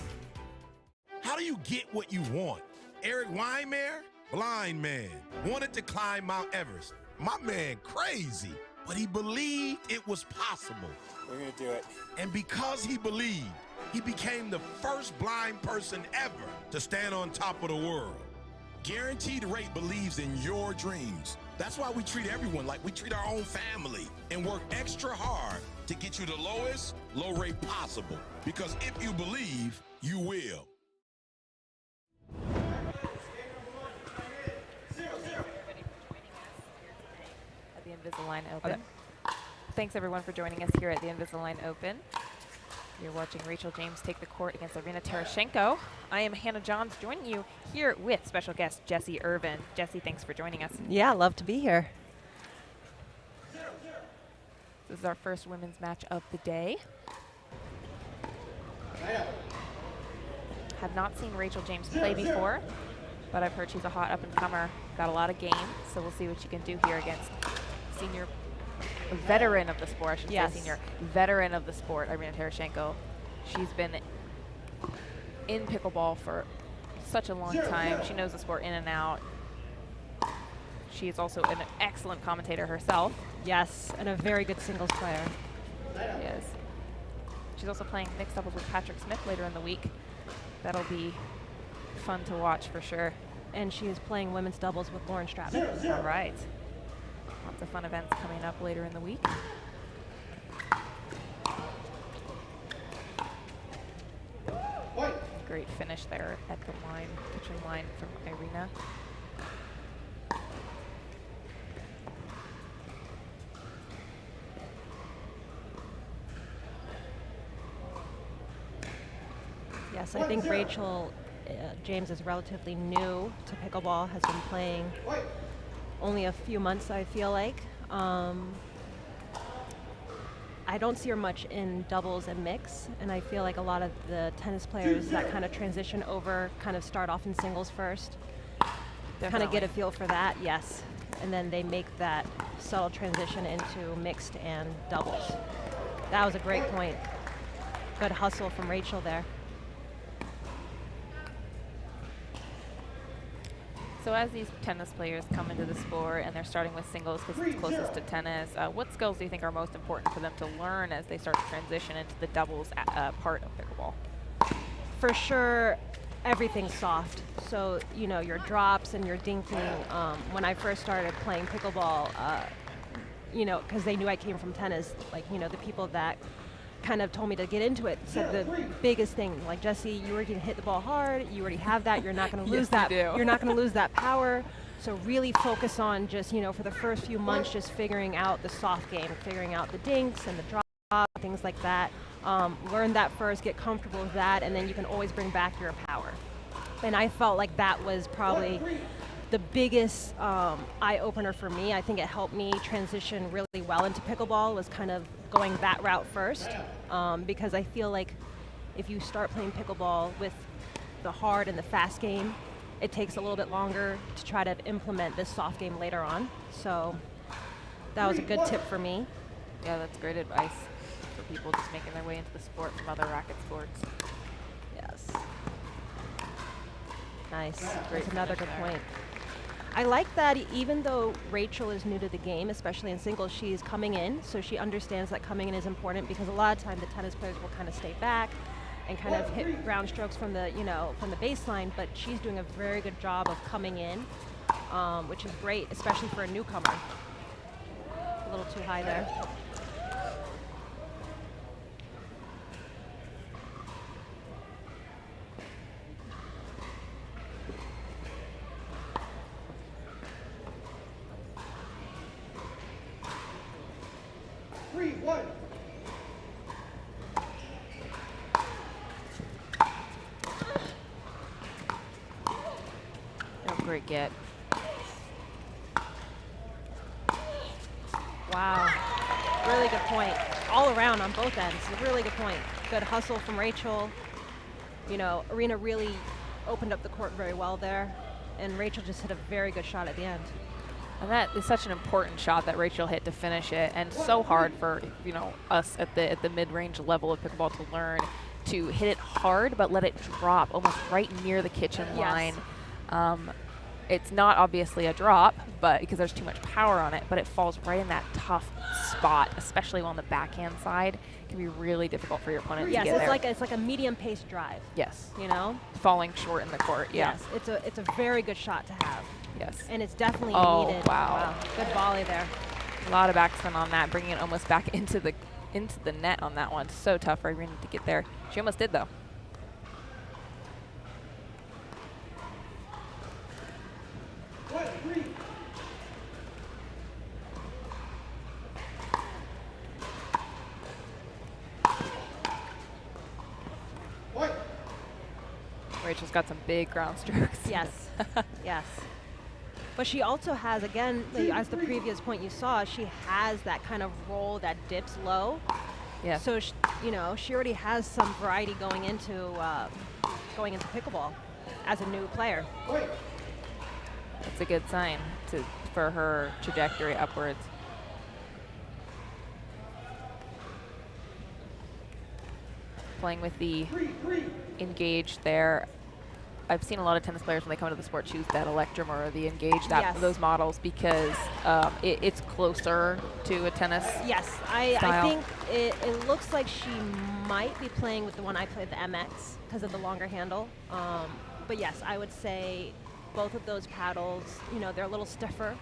How do you get what you want? Eric Weimer, blind man, wanted to climb Mount Everest. My man crazy, but he believed it was possible. We're gonna do it. And because he believed, he became the first blind person ever to stand on top of the world. Guaranteed Rate believes in your dreams. That's why we treat everyone like we treat our own family and work extra hard to get you the lowest low rate possible. Because if you believe, you will. At the Invisalign Open. Thanks everyone for joining us here at the Invisalign Open. You're watching Rachel James take the court against Irina Tereshchenko. I am Hannah Johns, joining you here with special guest Jessie Irvin. Jessie, thanks for joining us. Yeah, love to be here. This is our first women's match of the day. Have not seen Rachel James play before, but I've heard she's a hot up-and-comer. Got a lot of game, so we'll see what she can do here against senior veteran of the sport, I should say senior veteran of the sport, Irina Tereshchenko. She's been in pickleball for such a long time. She knows the sport in and out. She is also an excellent commentator herself. Yes, and a very good singles player. Yes. She's also playing mixed doubles with Patrick Smith later in the week. That'll be fun to watch for sure. And she is playing women's doubles with Lauren Stratman. All right. Lots of fun events coming up later in the week. Great finish there at the line, kitchen line from Irina. Yes, I think Rachel James is relatively new to pickleball, has been playing only a few months, I feel like. I don't see her much in doubles and mix, and I feel like a lot of the tennis players that kind of transition over kind of start off in singles first. Kind of get a feel for that, yes. And then they make that subtle transition into mixed and doubles. That was a great point. Good hustle from Rachel there. So as these tennis players come into the sport and they're starting with singles because it's closest to tennis, what skills do you think are most important for them to learn as they start to transition into the doubles part of pickleball? For sure, everything's soft. So, you know, your drops and your dinking. When I first started playing pickleball, you know, because they knew I came from tennis, like, you know, the people that kind of told me to get into it said the biggest thing, like, Jessie, you already hit the ball hard, you already have that, you're not going to lose that, you're not going to lose that power. So really focus on just, you know, for the first few months, just figuring out the soft game, figuring out the dinks and the drop, things like that. Learn that first, get comfortable with that, and then you can always bring back your power. And I felt like that was probably the biggest eye-opener for me. I think it helped me transition really well into pickleball, was kind of going that route first, because I feel like if you start playing pickleball with the hard and the fast game, it takes a little bit longer to try to implement this soft game later on. So that was a good tip for me. Yeah, that's great advice for people just making their way into the sport from other racket sports. Yes. Nice. That's another good point. I like that even though Rachel is new to the game, especially in singles, she's coming in, so she understands that coming in is important, because a lot of time the tennis players will kind of stay back and kind of hit ground strokes from the, you know, from the baseline, but she's doing a very good job of coming in, which is great, especially for a newcomer. A little too high there. Great get. Wow. Really good point. All around on both ends. A really good point. Good hustle from Rachel. You know, Irina really opened up the court very well there, and Rachel just hit a very good shot at the end. And that is such an important shot that Rachel hit to finish it, and so hard for us at the mid-range level of pickleball to learn to hit it hard but let it drop almost right near the kitchen line. It's not obviously a drop, but because there's too much power on it, but it falls right in that tough spot, especially on the backhand side. It can be really difficult for your opponent to get there. Yes, it's like a medium-paced drive. Yes. Falling short in the court. Yeah. Yes, it's a very good shot to have. Yes. And it's definitely needed. Wow. Good volley there. A lot of backspin on that, bringing it almost back into the net on that one. So tough for Irina to get there. She almost did, though. Rachel's got some big ground strokes. Yes, yes. But she also has, again, as the previous point you saw, she has that kind of roll that dips low. Yeah. So she already has some variety going into pickleball as a new player. That's a good sign for her trajectory upwards. Playing with the engage there. I've seen a lot of tennis players when they come to the sport choose that Electrum or the Engage, those models, because it's closer to a tennis I think it looks like she might be playing with the one I played, the MX, because of the longer handle. But yes, I would say both of those paddles, they're a little stiffer.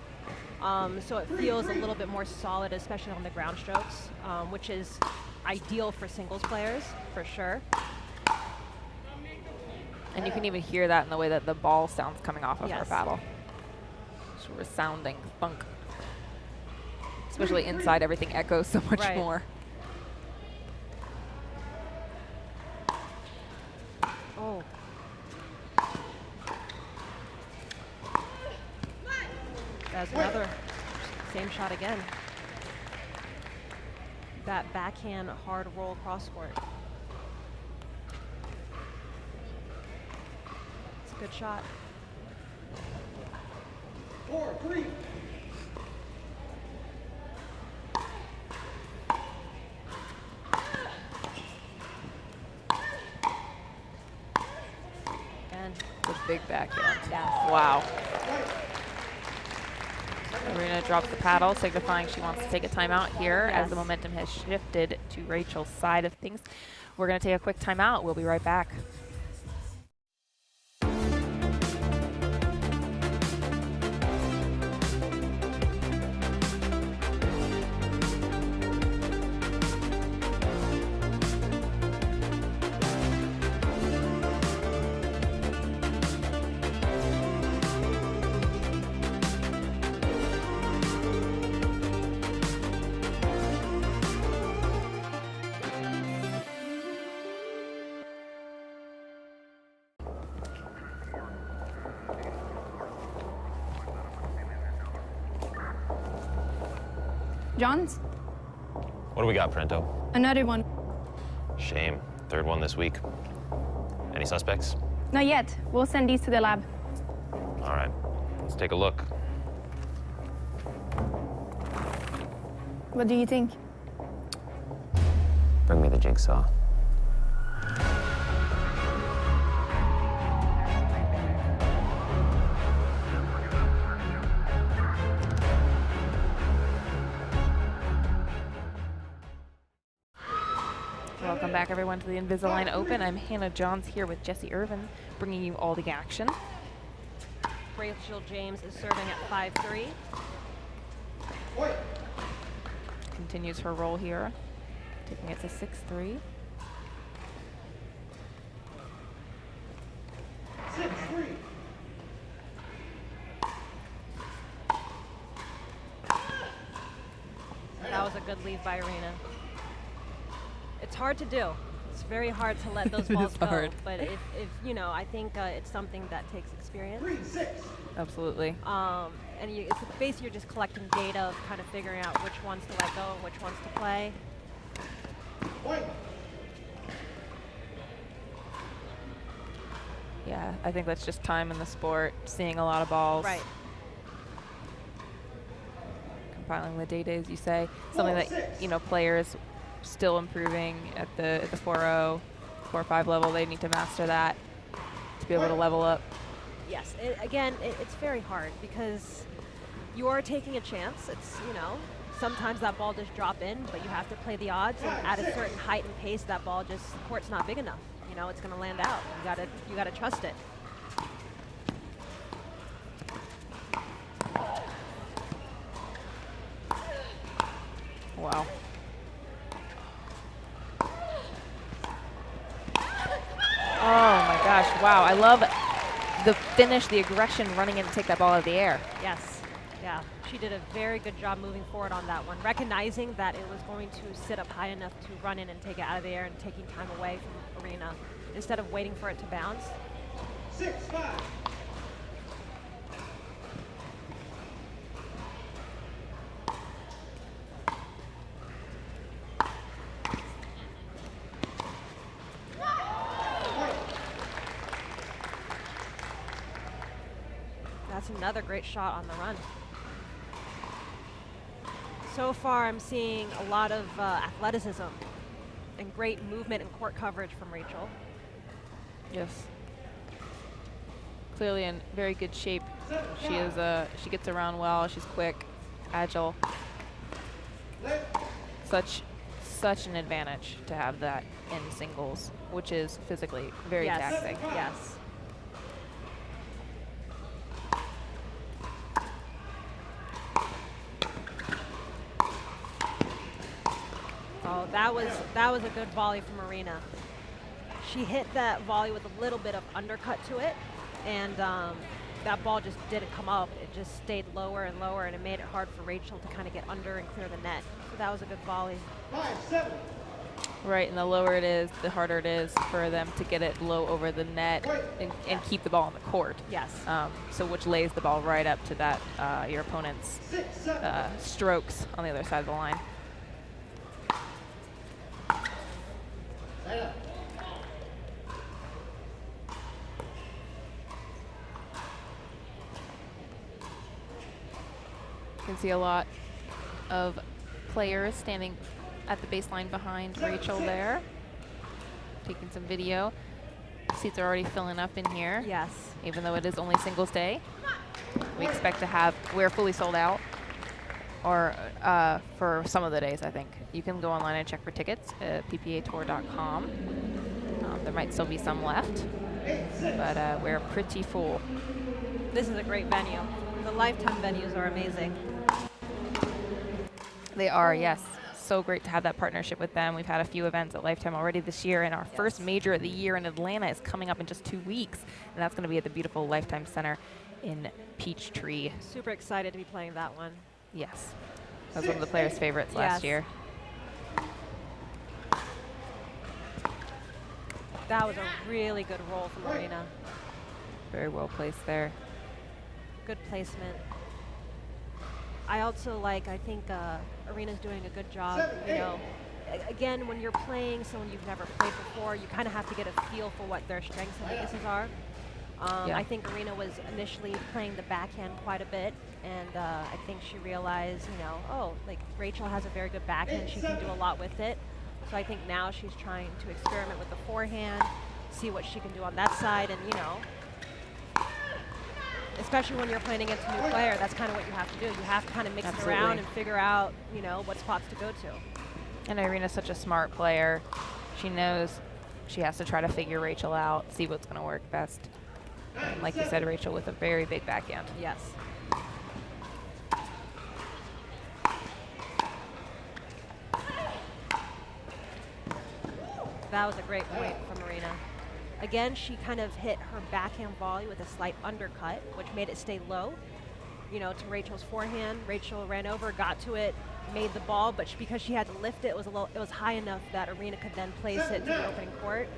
So it feels a little bit more solid, especially on the ground strokes, which is ideal for singles players, for sure. And you can even hear that in the way that the ball sounds coming off of her paddle. It's a resounding thunk. Especially inside, everything echoes so much more. Oh. That's another same shot again. That backhand hard roll cross court. It's a good shot. 4-3. And the big backhand. Yeah. Wow. Irina drops the paddle, signifying she wants to take a timeout here as the momentum has shifted to Rachel's side of things. We're going to take a quick timeout. We'll be right back. Johns? What do we got, Parenteau? Another one. Shame. Third one this week. Any suspects? Not yet. We'll send these to the lab. All right. Let's take a look. What do you think? Bring me the jigsaw. Welcome back, everyone, to the Invisalign Open. I'm Hannah Johns here with Jesse Irvin, bringing you all the action. Rachel James is serving at 5-3. Continues her roll here, taking it to 6-3. 6-3. That was a good lead by Irina. It's hard to do. It's very hard to let those balls go. Hard. But if I think it's something that takes experience. 3-6. Absolutely. And it's basically you're just collecting data of kind of figuring out which ones to let go and which ones to play. Yeah, I think that's just time in the sport, seeing a lot of balls. Right. compiling the data, as you say. Something that, you know, players still improving at the 4.0, 4.5 level. They need to master that to be able to level up. Yes, it's very hard because you are taking a chance. It's, you know, sometimes that ball just drop in, but you have to play the odds, and at a certain height and pace, that ball just, the court's not big enough. You know, it's going to land out. You gotta trust it. Wow. Oh my gosh, wow. I love the finish, the aggression, running in to take that ball out of the air. Yes, yeah. She did a very good job moving forward on that one, recognizing that it was going to sit up high enough to run in and take it out of the air and taking time away from Arena instead of waiting for it to bounce. 6-5. That's another great shot on the run. So far, I'm seeing a lot of athleticism and great movement and court coverage from Rachel. Yes. Clearly in very good shape. She gets around well. She's quick, agile. Such an advantage to have that in singles, which is physically very taxing. Yes. Oh, that was a good volley from Arena. She hit that volley with a little bit of undercut to it, and that ball just didn't come up. It just stayed lower and lower, and it made it hard for Rachel to kind of get under and clear the net. So that was a good volley. 5-7. Right, and the lower it is, the harder it is for them to get it low over the net and keep the ball on the court. Yes. So which lays the ball right up to that your opponent's strokes on the other side of the line. You can see a lot of players standing at the baseline behind Rachel there, taking some video. Seats are already filling up in here. Yes. Even though it is only singles day. We expect to have, we're fully sold out, or for some of the days, I think. You can go online and check for tickets at ppatour.com. There might still be some left, but we're pretty full. This is a great venue. The Lifetime venues are amazing. They are, yes. So great to have that partnership with them. We've had a few events at Lifetime already this year, and our first major of the year in Atlanta is coming up in just 2 weeks, and that's going to be at the beautiful Lifetime Center in Peachtree. Super excited to be playing that one. Yes. That was one of the players' favorites last year. That was a really good roll from Arena. Very well placed there. Good placement. I also like, I think Arena's doing a good job, you know. Again, when you're playing someone you've never played before, you kind of have to get a feel for what their strengths and weaknesses are. I think Arena was initially playing the backhand quite a bit, and I think she realized, you know, oh, like Rachel has a very good backhand, she can do a lot with it. So I think now she's trying to experiment with the forehand, see what she can do on that side, and, you know, especially when you're playing against a new player, that's kind of what you have to do. You have to kind of mix it around and figure out, you know, what spots to go to. And Irena's such a smart player. She knows she has to try to figure Rachel out, see what's going to work best. And like you said, Rachel with a very big backhand. Yes. That was a great point from Arena. Again, she kind of hit her backhand volley with a slight undercut, which made it stay low, you know, to Rachel's forehand. Rachel ran over, got to it, made the ball, but because she had to lift it, it was high enough that Arena could then place it to the opening court.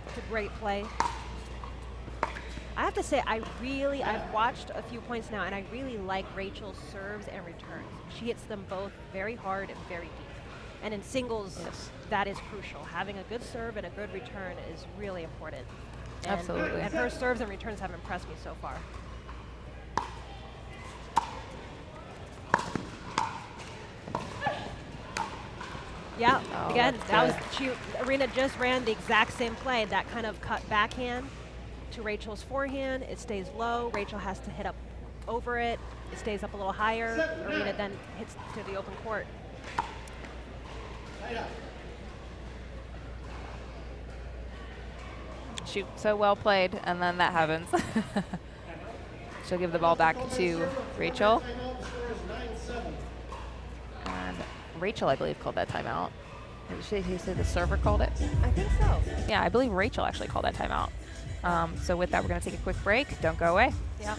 It's a great play. I have to say, I've watched a few points now, and I really like Rachel's serves and returns. She hits them both very hard and very deep. And in singles, that is crucial. Having a good serve and a good return is really important. And Absolutely. And her serves and returns have impressed me so far. Yeah, Oh, again, that's Arena just ran the exact same play, that kind of cut backhand to Rachel's forehand. It stays low. Rachel has to hit up over it. It stays up a little higher. Arena then hits to the open court. Shoot, so well played, and then that happens. She'll give the ball back to Rachel. And Rachel, I believe, called that timeout. Did she say the server called it? I think so. Yeah, I believe Rachel actually called that timeout. So with that, we're going to take a quick break. Don't go away. Yeah.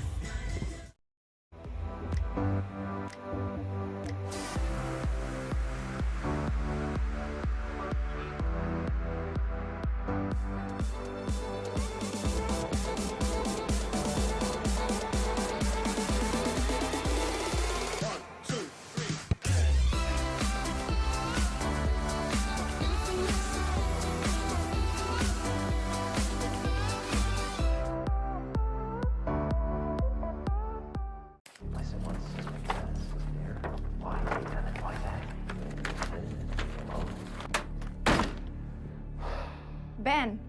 Ben,